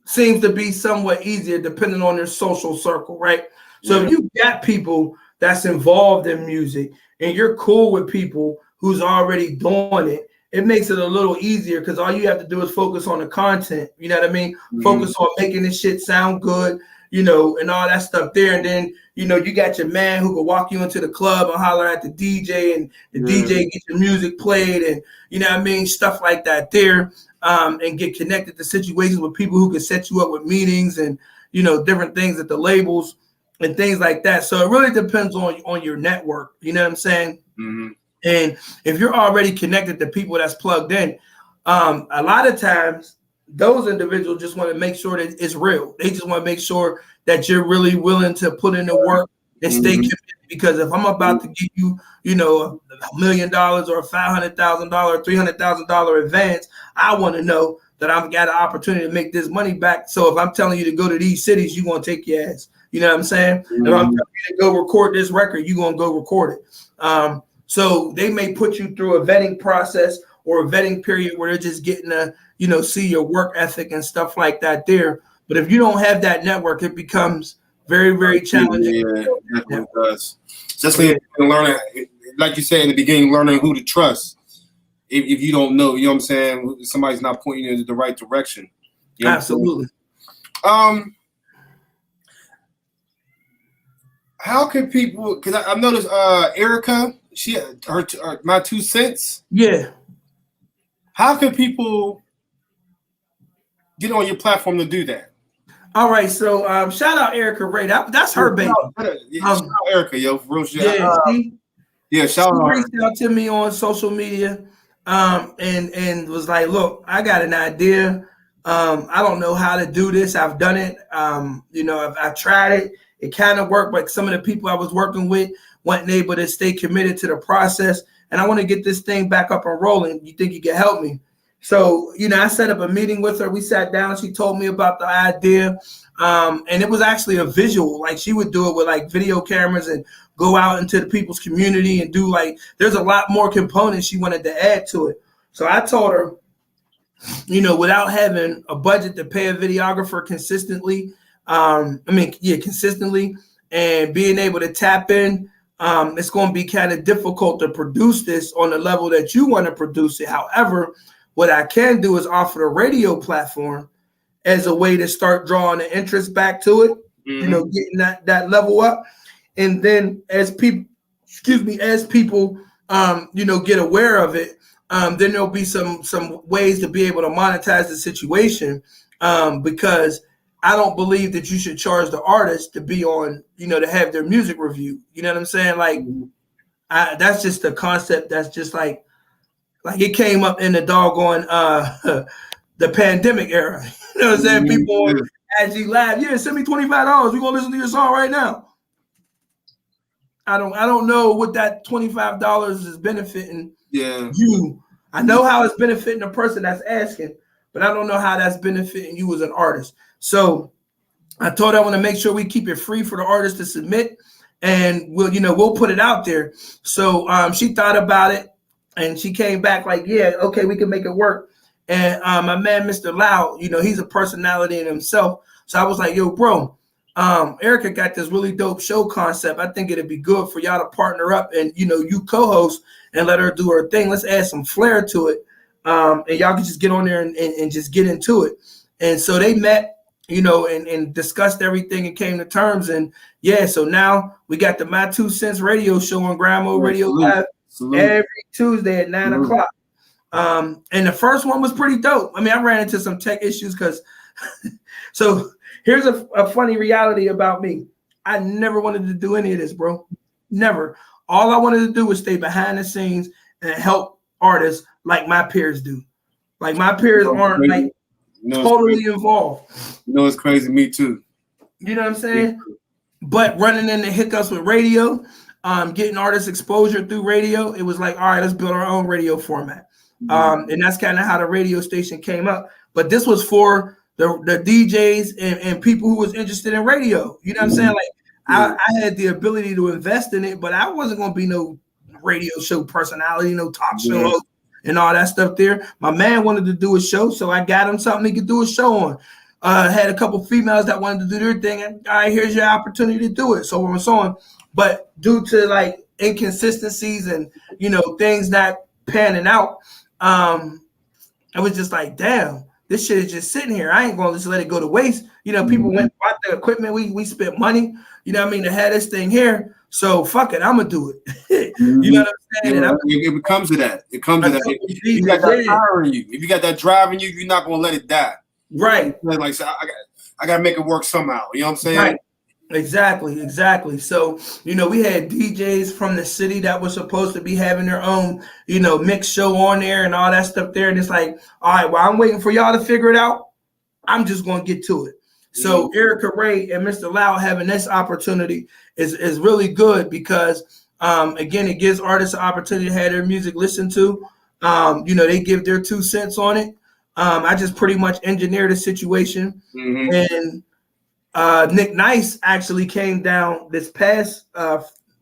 seems to be somewhat easier depending on their social circle, right? So if you got people that's involved in music and you're cool with people who's already doing it, it makes it a little easier, because all you have to do is focus on the content. You know what I mean? Focus on making this shit sound good, you know, and all that stuff there. And then, you know, you got your man who can walk you into the club and holler at the DJ, and the DJ get your music played, and, you know what I mean? Stuff like that there. And get connected to situations with people who can set you up with meetings and, you know, different things at the labels and things like that. So it really depends on your network. You know what I'm saying? And if you're already connected to people that's plugged in, a lot of times those individuals just want to make sure that it's real. They just want to make sure that you're really willing to put in the work and stay committed. Because if I'm about to give you, you know, $1 million or $500,000, $300,000 advance, I want to know that I've got an opportunity to make this money back. So if I'm telling you to go to these cities, you're going to take your ass. You know what I'm saying? If I'm telling you to go record this record, you're going to go record it. So they may put you through a vetting process or a vetting period where they're just getting to, see your work ethic and stuff like that there. But if you don't have that network, it becomes very, very challenging. Yeah, it does. Especially learning, like you said in the beginning, learning who to trust. If you don't know, you know what I'm saying, somebody's not pointing you in the right direction. You know Absolutely. How can people? Because I've noticed Erica, she her my 2 cents. Yeah. How can people get on your platform to do that? All right, so shout out Erica Ray. That's her baby. Shout out Erica, yo, for real. Shout out. She reached out to me on social media, and was like, "Look, I got an idea. I don't know how to do this. I've done it. I've tried it. It kind of worked, but some of the people I was working with weren't able to stay committed to the process. And I want to get this thing back up and rolling. You think you can help me?" So, I set up a meeting with her. We sat down. She told me about the idea. And it was actually a visual. Like, she would do it with like video cameras and go out into the people's community and do there's a lot more components she wanted to add to it. So I told her, without having a budget to pay a videographer consistently, consistently, and being able to tap in, it's going to be kind of difficult to produce this on the level that you want to produce it. However, what I can do is offer a radio platform as a way to start drawing the interest back to it, getting that level up. And then as people, get aware of it, then there'll be some ways to be able to monetize the situation, because I don't believe that you should charge the artist to be on, to have their music reviewed. You know what I'm saying? That's just a concept that's just like it came up in the doggone the pandemic era. You know what I'm saying? People on IG Live, send me $25. We're gonna listen to your song right now. I don't know what that $25 is benefiting you. I know how it's benefiting the person that's asking, but I don't know how that's benefiting you as an artist. So I told her I want to make sure we keep it free for the artist to submit, and we'll put it out there. So she thought about it, and she came back like, yeah, okay, we can make it work. And my man, Mr. Loud, he's a personality in himself. So I was like, yo, bro, Erica got this really dope show concept. I think it'd be good for y'all to partner up and, you co-host and let her do her thing. Let's add some flair to it. And y'all can just get on there and just get into it. And so they met, and discussed everything and came to terms. And so now we got the My 2 Cents radio show on Grandma Radio Live every Tuesday at 9 o'clock. And the first one was pretty dope. I mean, I ran into some tech issues because so here's a funny reality about me. I never wanted to do any of this, bro. Never. All I wanted to do was stay behind the scenes and help artists like my peers do. Like my peers aren't totally involved. It's crazy. Me too. You know what I'm saying? But running into hiccups with radio, getting artists exposure through radio, it was like, all right, let's build our own radio format. And that's kind of how the radio station came up. But this was for the DJs and people who was interested in radio. You know what I'm saying? I had the ability to invest in it, but I wasn't going to be no radio show personality, no talk show host and all that stuff there. My man wanted to do a show, so I got him something he could do a show on. Had a couple females that wanted to do their thing, and all right, here's your opportunity to do it. So on and so on. But due to inconsistencies and things not panning out, I was just like, damn, this shit is just sitting here. I ain't gonna just let it go to waste. People went bought the equipment. We spent money, to have this thing here. So fuck it, I'm gonna do it. You know what I'm saying? It becomes to that. It comes to that. If you got that fire in you, if you got that drive in you, you're not gonna let it die. Right. So I gotta make it work somehow. You know what I'm saying? Right. Exactly. So, we had DJs from the city that were supposed to be having their own, mix show on there and all that stuff there. And it's like, all right, well, I'm waiting for y'all to figure it out. I'm just going to get to it. So Erica Ray and Mr. Loud having this opportunity is really good because, again, it gives artists an opportunity to have their music listened to. They give their 2 cents on it. I just pretty much engineered a situation. Mm-hmm. And Nick Nice actually came down this past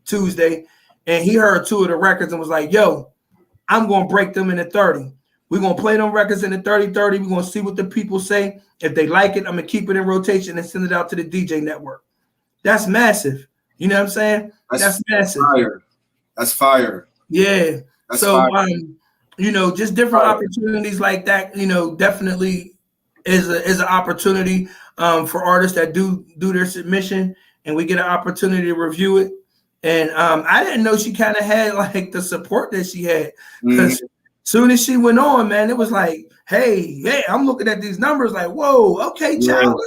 Tuesday, and he heard 2 of the records and was like, yo, I'm going to break them into 30. We're going to play them records in the 30-30. We're going to see what the people say. If they like it, I'm going to keep it in rotation and send it out to the DJ network. That's massive. You know what I'm saying? That's massive. Fire. That's fire. Yeah. That's so, fire. you know, just different opportunities like that, you know, definitely is an opportunity for artists that do their submission, and we get an opportunity to review it. And I didn't know she kind of had like the support that she had, because soon as she went on, man, it was like, hey, I'm looking at these numbers like, whoa, okay, child,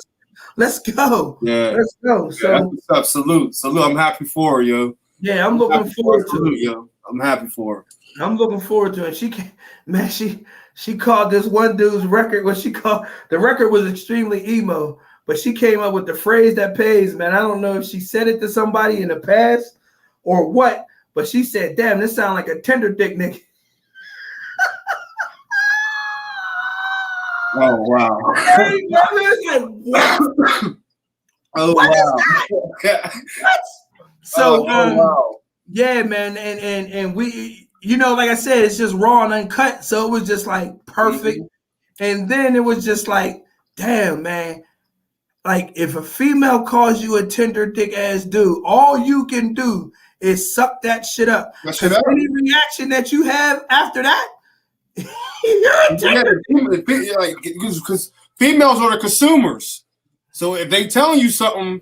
let's go. Yeah. Let's go. So that's salute. I'm happy for her, yo. Yeah, I'm looking forward to it. Yo. I'm happy for her. I'm looking forward to it. She called this one dude's record. What she called the record was extremely emo, but she came up with the phrase that pays, man. I don't know if she said it to somebody in the past or what, but she said, damn, this sounds like a tender dick nigga. Oh, wow. Hey, man, it's like, what? Oh, what wow. Is that? What? So, wow. Yeah, man, and we, you know, like I said, it's just raw and uncut, so it was just like perfect. And then it was just like, damn, man, like if a female calls you a tender dick ass dude, all you can do is suck that shit up. Any reaction that you have after that, you're a tender dick. Like, because females are the consumers. So if they telling you something,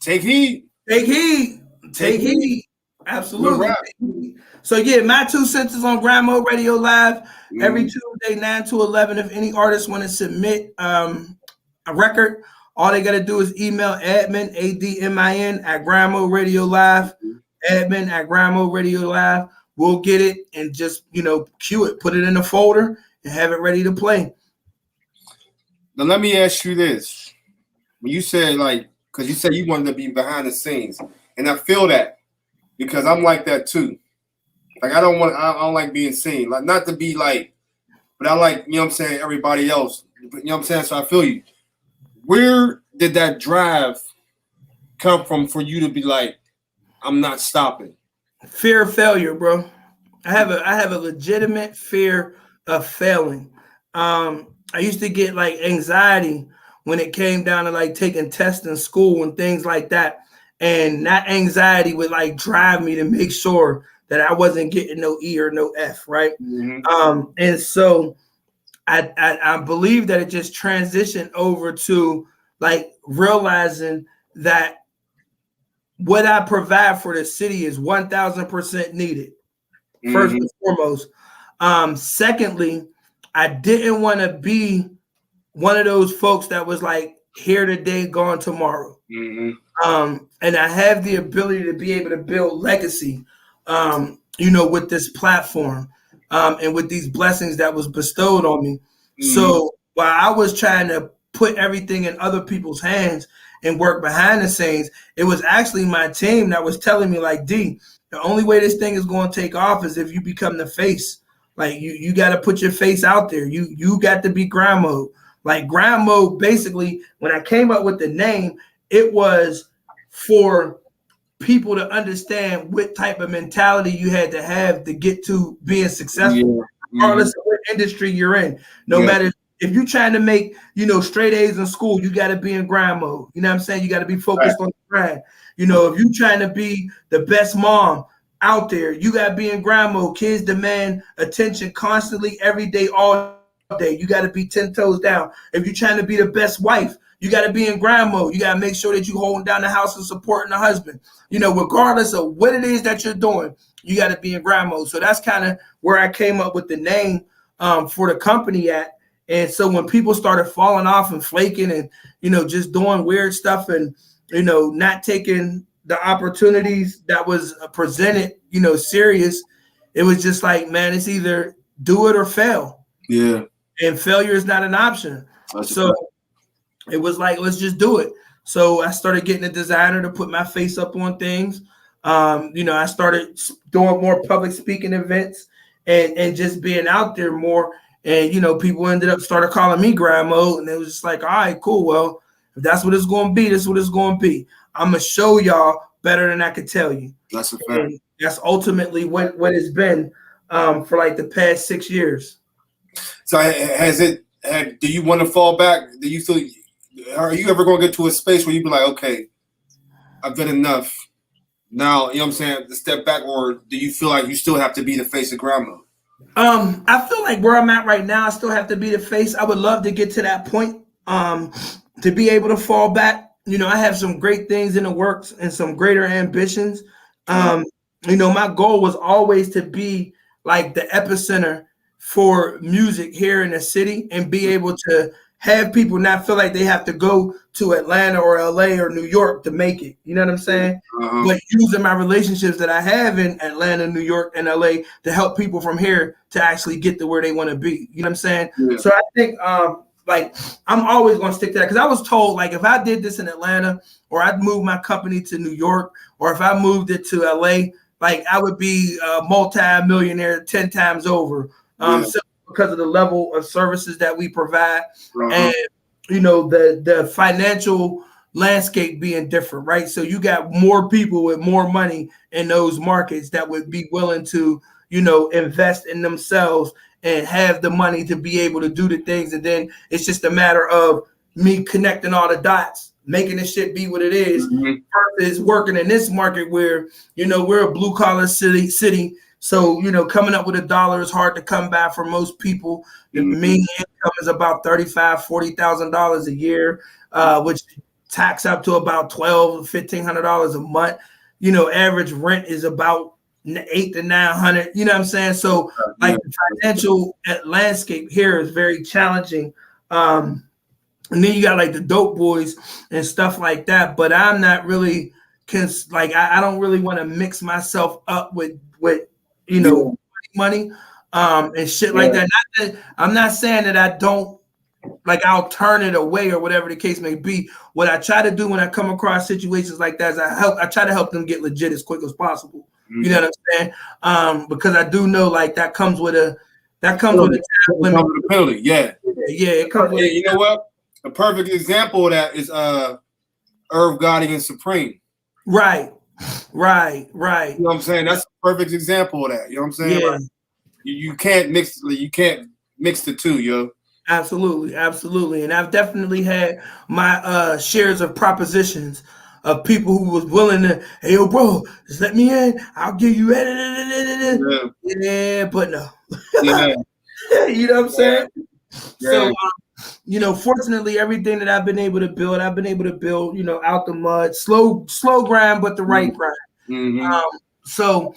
take heed. Take heed. Absolutely. So yeah, my 2 cents is on Grandma Radio Live every Tuesday, 9 to 11. If any artists want to submit a record, all they got to do is email admin, ADMIN, at Grandma Radio Live, admin at Grandma Radio Live. We'll get it and just, you know, queue it, put it in a folder and have it ready to play. Now let me ask you this. When you said, like, because you said you wanted to be behind the scenes, and I feel that. Because I'm like that too. Like I don't like being seen. Like not to be like, but I like, you know what I'm saying, everybody else. You know what I'm saying? So I feel you. Where did that drive come from for you to be like, I'm not stopping? Fear of failure, bro. I have a legitimate fear of failing. I used to get like anxiety when it came down to like taking tests in school and things like that. And that anxiety would like drive me to make sure that I wasn't getting no E or no F, right? And so I believe that it just transitioned over to like realizing that what I provide for the city is 1,000% needed, first and foremost. Secondly, I didn't want to be one of those folks that was like here today, gone tomorrow. And I have the ability to be able to build legacy, you know, with this platform and with these blessings that was bestowed on me. So while I was trying to put everything in other people's hands and work behind the scenes, it was actually my team that was telling me like, D, the only way this thing is going to take off is if you become the face. Like you got to put your face out there. You got to be Grandma. Like Grandma, basically, when I came up with the name, it was for people to understand what type of mentality you had to have to get to being successful, regardless of what industry you're in. No matter if you're trying to make, you know, straight A's in school, you got to be in grind mode. You know what I'm saying? You got to be focused on the grind. You know, if you're trying to be the best mom out there, you got to be in grind mode. Kids demand attention constantly, every day, all day. You got to be 10 toes down. If you're trying to be the best wife, you got to be in grind mode. You got to make sure that you're holding down the house and supporting the husband. You know, regardless of what it is that you're doing, you got to be in grind mode. So that's kind of where I came up with the name for the company at. And so when people started falling off and flaking and, you know, just doing weird stuff and, you know, not taking the opportunities that was presented, you know, serious, it was just like, man, it's either do it or fail. Yeah. And failure is not an option. So it was like, let's just do it. So I started getting a designer to put my face up on things. You know, I started doing more public speaking events and just being out there more. And people ended up started calling me grind mode, and it was just like, all right, cool. Well, if that's what it's going to be, that's what it's going to be. I'm gonna show y'all better than I could tell you. That's a fact. And that's ultimately what it's been for like the past 6 years. So do you want to fall back? Do you feel, are you ever going to get to a space where you be like, okay, I've done enough now, you know what I'm saying, to step back, or do you feel like you still have to be the face of grind mode? I feel like where I'm at right now, I still have to be the face. I would love to get to that point, to be able to fall back. I have some great things in the works and some greater ambitions. My goal was always to be like the epicenter for music here in the city and be able to have people not feel like they have to go to Atlanta or LA or New York to make it. You know what I'm saying? But using my relationships that I have in Atlanta, New York, and LA to help people from here to actually get to where they want to be. You know what I'm saying? Yeah. So I think like I'm always going to stick to that, because I was told, like, if I did this in Atlanta, or I'd move my company to New York, or if I moved it to LA, like I would be a multi-millionaire 10 times over. So because of the level of services that we provide, and the financial landscape being different, right? So you got more people with more money in those markets that would be willing to, invest in themselves and have the money to be able to do the things. And then it's just a matter of me connecting all the dots, making this shit be what it is, versus working in this market where, we're a blue collar city. So, coming up with $1 is hard to come by for most people. The median income is about $35,000, $40,000 a year, which tax up to about $1,200, $1,500 a month. Average rent is about $800 to $900. You know what I'm saying? So, like, the financial landscape here is very challenging. And then you got like the dope boys and stuff like that. But I'm not really, I don't really want to mix myself up with money and shit like that. I'm not saying that I don't, like, I'll turn it away or whatever the case may be. What I try to do when I come across situations like that is I try to help them get legit as quick as possible. You know what I'm saying? Because I do know, like, that comes with a penalty. Yeah, it comes with. You know what? A perfect example of that is Irv Gotti and Supreme. Right. You know what I'm saying? That's a perfect example of that. You know what I'm saying? Yeah. Like, you can't mix the two, yo. Absolutely. And I've definitely had my shares of propositions of people who was willing to, hey, yo, bro, just let me in. I'll give you it. Yeah, but no. Yeah. You know what I'm saying? Yeah. So, fortunately, everything that I've been able to build, out the mud, slow grind, but the right grind. So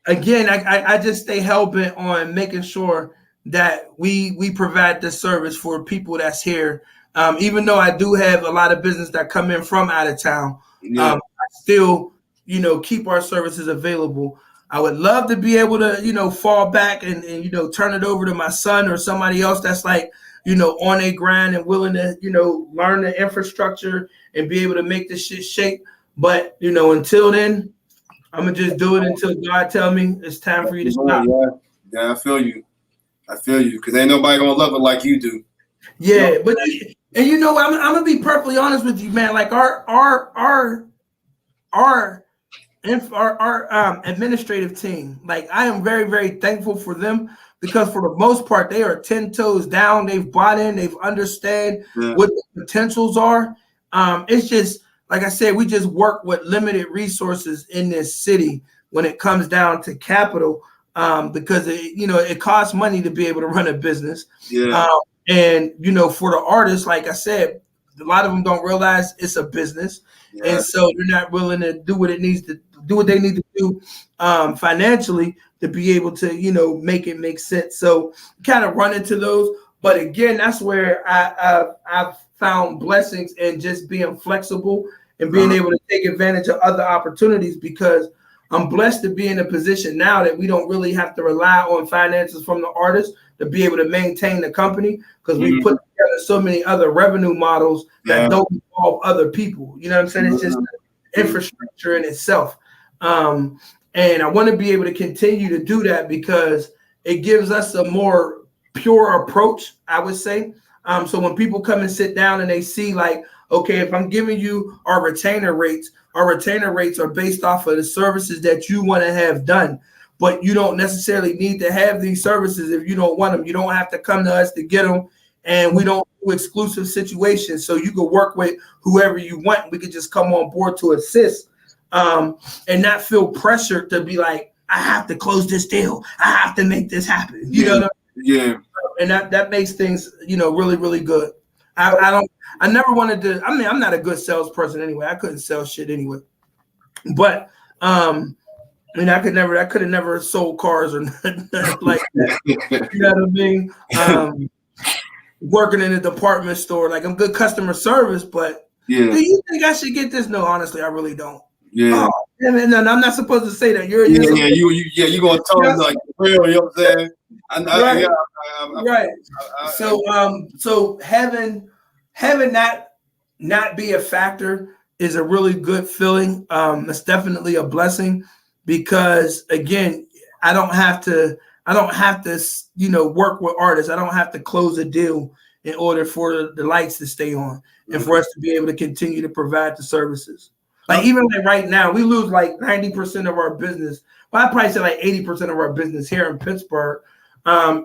again, I just stay hell-bent on making sure that we provide this service for people that's here. Even though I do have a lot of business that come in from out of town, I still, keep our services available. I would love to be able to, fall back and turn it over to my son or somebody else that's like, on a grind and willing to, learn the infrastructure and be able to make this shit shake. But, until then, I'm going to just do it until God tell me it's time for you to stop. Yeah, I feel you. Because ain't nobody going to love it like you do. Yeah, but I'm going to be perfectly honest with you, man. Like our administrative team, like, I am very, very thankful for them, because for the most part, they are 10 toes down. They've bought in. They've understand what the potentials are. It's just, like I said, we just work with limited resources in this city when it comes down to capital, because it costs money to be able to run a business. Yeah. And for the artists, like I said, a lot of them don't realize it's a business, and so they're not willing to do what they need to do financially to be able to make it make sense. So kind of run into those, but again, that's where I've found blessings in just being flexible and being able to take advantage of other opportunities, because I'm blessed to be in a position now that we don't really have to rely on finances from the artists to be able to maintain the company, because we put together so many other revenue models that don't involve other people. You know what I'm saying? It's just infrastructure in itself. And I want to be able to continue to do that, because it gives us a more pure approach, I would say. So when people come and sit down and they see like, okay, if I'm giving you our retainer rates are based off of the services that you want to have done, but you don't necessarily need to have these services if you don't want them. You don't have to come to us to get them, and we don't do exclusive situations. So you can work with whoever you want. We could just come on board to assist, and not feel pressured to be like, I have to close this deal. I have to make this happen. You know what I mean? Yeah. And that makes things, really, really good. I never wanted to, I mean, I'm not a good salesperson anyway. I couldn't sell shit anyway. But I could have never sold cars or nothing like that. You know what I mean? Working in a department store, like I'm good customer service, but do you think I should get this? No, honestly, I really don't. Yeah. And I'm not supposed to say that. You're gonna tell them like real, you know what I'm saying? Right. So having that not be a factor is a really good feeling. It's definitely a blessing because again, I don't have to work with artists. I don't have to close a deal in order for the lights to stay on and for us to be able to continue to provide the services. Like even like right now, we lose like 90% of our business. Well, I'd probably say like 80% of our business here in Pittsburgh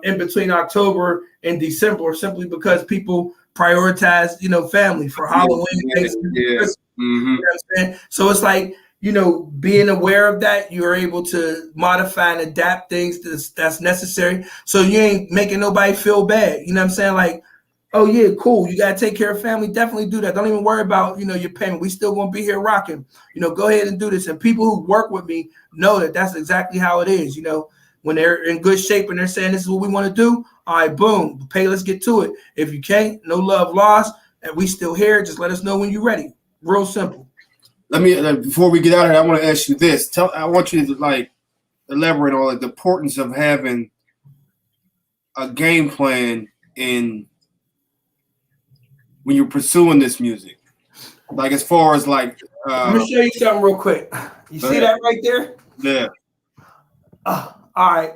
in between October and December, simply because people prioritize, family for Halloween. Thanksgiving, Christmas, you know what I'm saying? So it's like, being aware of that, you're able to modify and adapt things that's necessary. So you ain't making nobody feel bad. You know what I'm saying? Like, oh yeah, cool. You gotta take care of family. Definitely do that. Don't even worry about, your payment. We still gonna be here rocking. Go ahead and do this. And people who work with me know that that's exactly how it is. When they're in good shape and they're saying this is what we want to do, all right, boom, pay, let's get to it. If you can't, no love lost, and we still here. Just let us know when you're ready. Real simple. Let me before we get out of here, I want to ask you this. I want you to elaborate on the importance of having a game plan when you're pursuing this music. Like as far as let me show you something real quick. You see that right there? Yeah. All right.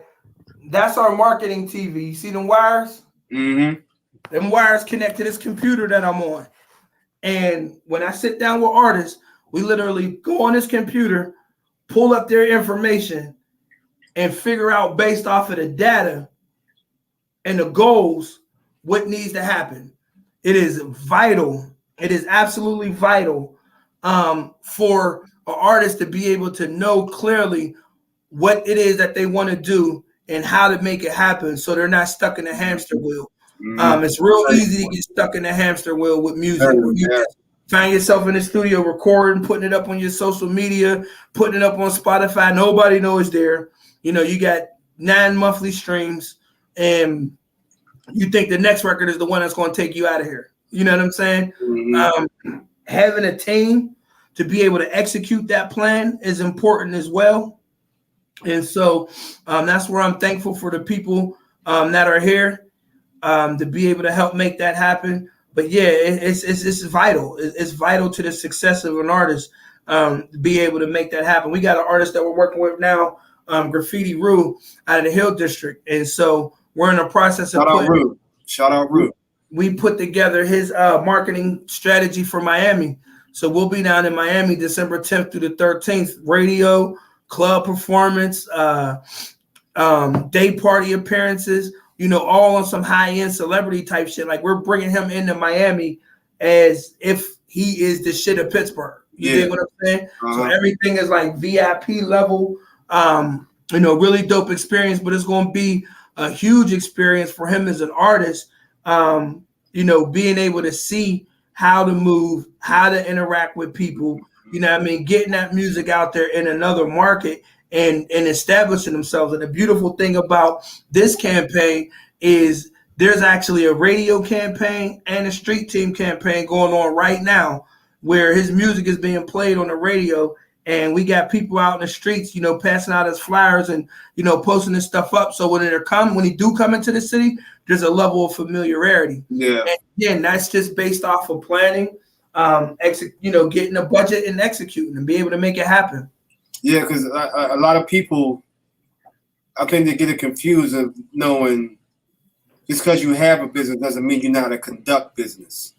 That's our marketing TV. You see them wires? Mm-hmm. Them wires connect to this computer that I'm on. And when I sit down with artists, we literally go on this computer, pull up their information, and figure out based off of the data and the goals what needs to happen. It is vital. It is absolutely vital for an artist to be able to know clearly what it is that they want to do and how to make it happen so they're not stuck in a hamster wheel. It's real easy to get stuck in a hamster wheel with music. You find yourself in the studio recording, putting it up on your social media, putting it up on Spotify. Nobody knows there. You got 9 monthly streams and you think the next record is the one that's going to take you out of here. You know what I'm saying? Having a team to be able to execute that plan is important as well. And so that's where I'm thankful for the people that are here to be able to help make that happen. But yeah, it's vital. It's vital to the success of an artist to be able to make that happen. We got an artist that we're working with now, Graffiti Rue, out of the Hill District. And so we're in the process of Shout out Rue. We put together his marketing strategy for Miami. So we'll be down in Miami December 10th through the 13th. Radio, club performance, day party appearances, all on some high-end celebrity type shit. Like we're bringing him into Miami as if he is the shit of Pittsburgh. You dig what I'm saying? So everything is like VIP level, really dope experience, but it's going to be a huge experience for him as an artist, being able to see how to move, how to interact with people, getting that music out there in another market and establishing themselves. And the beautiful thing about this campaign is there's actually a radio campaign and a street team campaign going on right now where his music is being played on the radio. And we got people out in the streets, passing out his flyers and, posting this stuff up. So when he do come into the city, there's a level of familiarity. Yeah. And again, that's just based off of planning, getting a budget and executing and be able to make it happen. Yeah, because a lot of people, I think they get it confused of knowing just because you have a business doesn't mean you know how to conduct business.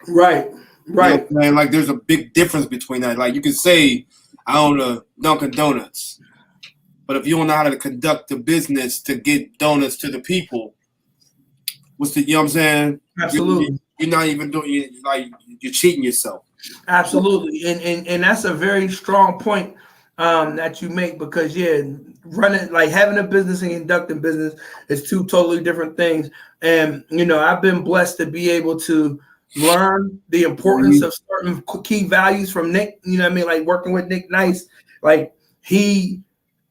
Right. Right. You know, like there's a big difference between that. Like you can say, I own a Dunkin' Donuts, but if you don't know how to conduct the business to get donuts to the people, what's the, you know what I'm saying? Absolutely. You're not even doing, like, you're cheating yourself. Absolutely. And that's a very strong point that you make, because running, like having a business and conducting business is two totally different things. And I've been blessed to be able to learn the importance of certain key values from Nick. You know what I mean? Like working with Nick Nice, like he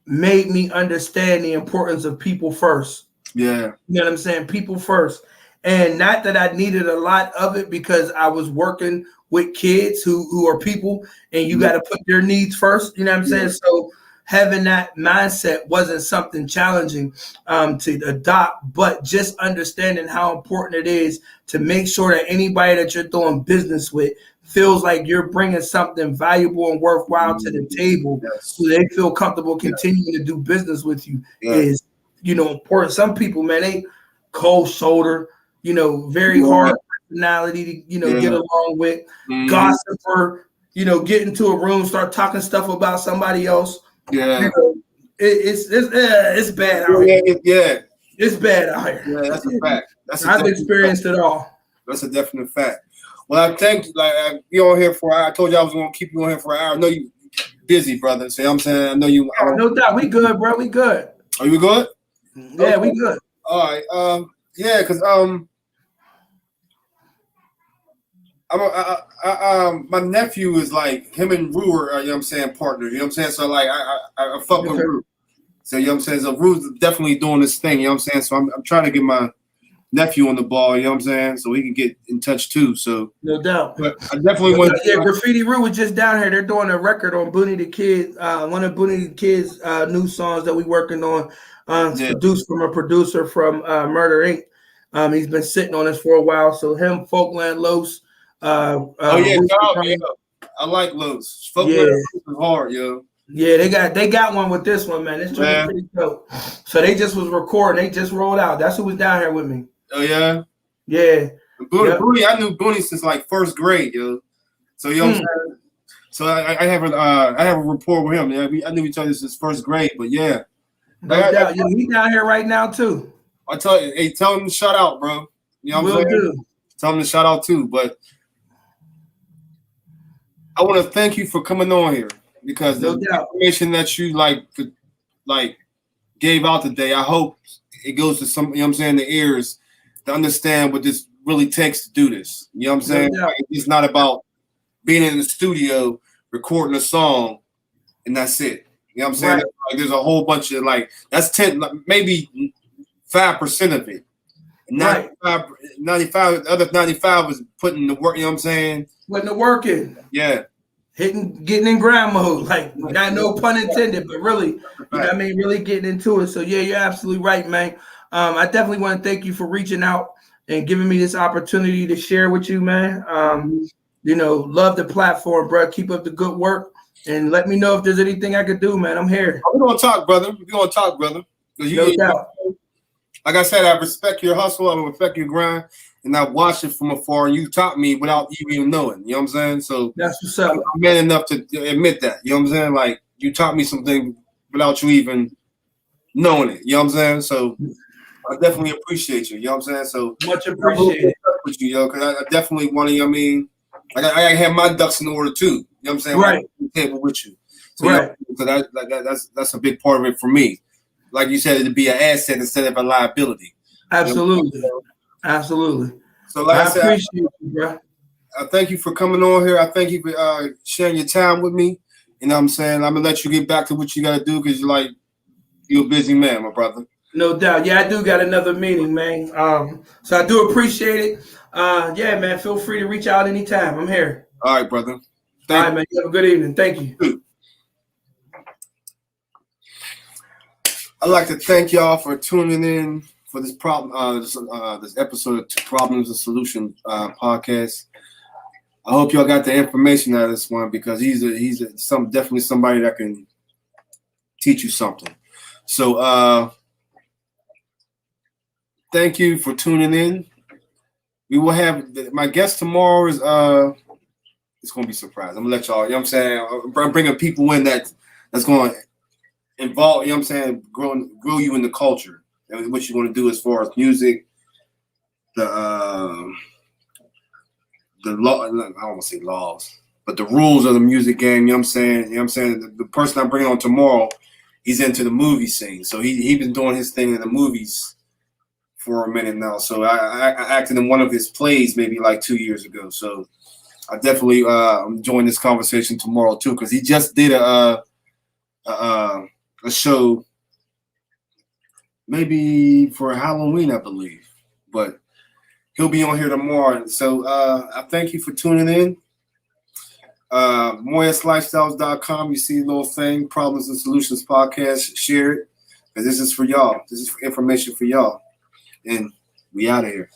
made me understand the importance of people first. Yeah. You know what I'm saying? People first. And not that I needed a lot of it, because I was working with kids who are people, and you got to put their needs first. You know what I'm saying? So having that mindset wasn't something challenging to adopt, but just understanding how important it is to make sure that anybody that you're doing business with feels like you're bringing something valuable and worthwhile to the table, so they feel comfortable continuing to do business with you is, important. Some people, man, they cold shoulder, very hard personality to, get along with, gossiper, get into a room, start talking stuff about somebody else. Yeah. It's bad out here. Yeah. It's bad out here. Yeah, that's a fact. I've experienced it all. That's a definite fact. Well, I thank you. Like, you're on here for an hour. I told you I was going to keep you on here for an hour. I know you busy, brother. See what I'm saying? I know you. No doubt. We good, bro. We good. Are you good? Yeah, okay. We good. All right. Yeah, because my nephew is like, him and Rue are, you know what I'm saying, partners. You know what I'm saying? So like I fuck with Rue. So you know what I'm saying? So Rue's definitely doing this thing, you know what I'm saying? So I'm trying to get my nephew on the ball, you know what I'm saying? So he can get in touch too. So no doubt. But I definitely want to Graffiti Rue was just down here. They're doing a record on Booney the Kid, one of Booney the Kid's new songs that we working on. Produced from a producer from Murder Inc. He's been sitting on this for a while. So him, Folkland Los. I like Los. Folkland is hard, yo. Yeah, they got one with this one, man. It's pretty dope. So they just was recording. They just rolled out. That's who was down here with me. Oh yeah. Yeah. Booney, I knew Booney since like first grade, yo. So you know what I'm saying? So I have a rapport with him. Yeah, I knew each other since first grade, but yeah. No doubt. He's down here right now too. I tell you, hey, tell him to shout out, bro. You know what I'm saying? Do. Tell him to shout out too. But I want to thank you for coming on here, because the information that you like gave out today, I hope it goes to some, you know what I'm saying, the ears to understand what this really takes to do this. You know what I'm saying? Like, it's not about being in the studio recording a song and that's it. You know what I'm saying? Right. Like, there's a whole bunch of that's 10, maybe 5% of it. 95, the other 95 was putting the work, you know what I'm saying? Putting the work in. Yeah. Getting in grind mode, like not no pun intended, but really, you know what I mean, really getting into it. So yeah, you're absolutely right, man. I definitely want to thank you for reaching out and giving me this opportunity to share with you, man. Love the platform, bro. Keep up the good work, and let me know if there's anything I could do, man. I'm here. We're gonna talk, brother. No doubt. Like I said, I respect your hustle. I respect your grind. And I watched it from afar, and you taught me without you even knowing. You know what I'm saying? So that's what's up. I'm man enough to admit that. You know what I'm saying? Like, you taught me something without you even knowing it. You know what I'm saying? So I definitely appreciate you. You know what I'm saying? So much appreciated with you, yo, because I definitely want to. You know what I mean, like I have my ducks in order too. You know what I'm saying? Right. Like, table with you. So, right. So that's a big part of it for me. Like you said, it'd be an asset instead of a liability. Absolutely. You know? Absolutely. So, like I said, appreciate you, bro. I thank you for coming on here. I thank you for sharing your time with me. You know what I'm saying? I'm gonna let you get back to what you gotta do, because you're a busy man, my brother. No doubt. Yeah, I do got another meeting, man. So I do appreciate it. Yeah, man. Feel free to reach out anytime. I'm here. All right, brother. All right, man. You have a good evening. Thank you. I'd like to thank y'all for tuning in for this this episode of Problems and Solutions podcast. I hope y'all got the information out of this one, because he's definitely somebody that can teach you something. So thank you for tuning in. We will have my guest tomorrow is it's gonna be a surprise. I'm gonna let y'all, you know what I'm saying? I'm bringing people in that's gonna involve, you know what I'm saying, grow you in the culture and what you want to do as far as music, the law, I don't want to say laws, but the rules of the music game, you know what I'm saying? You know what I'm saying? The person I'm bringing on tomorrow, he's into the movie scene. So he been doing his thing in the movies for a minute now. So I acted in one of his plays maybe like 2 years ago. So I definitely I'm enjoying this conversation tomorrow too, because he just did a show maybe for Halloween, I believe. But he'll be on here tomorrow. So I thank you for tuning in. MoyesLifestyles.com. You see a little thing, Problems and Solutions Podcast. Share it. Because this is for y'all. This is information for y'all. And we out of here.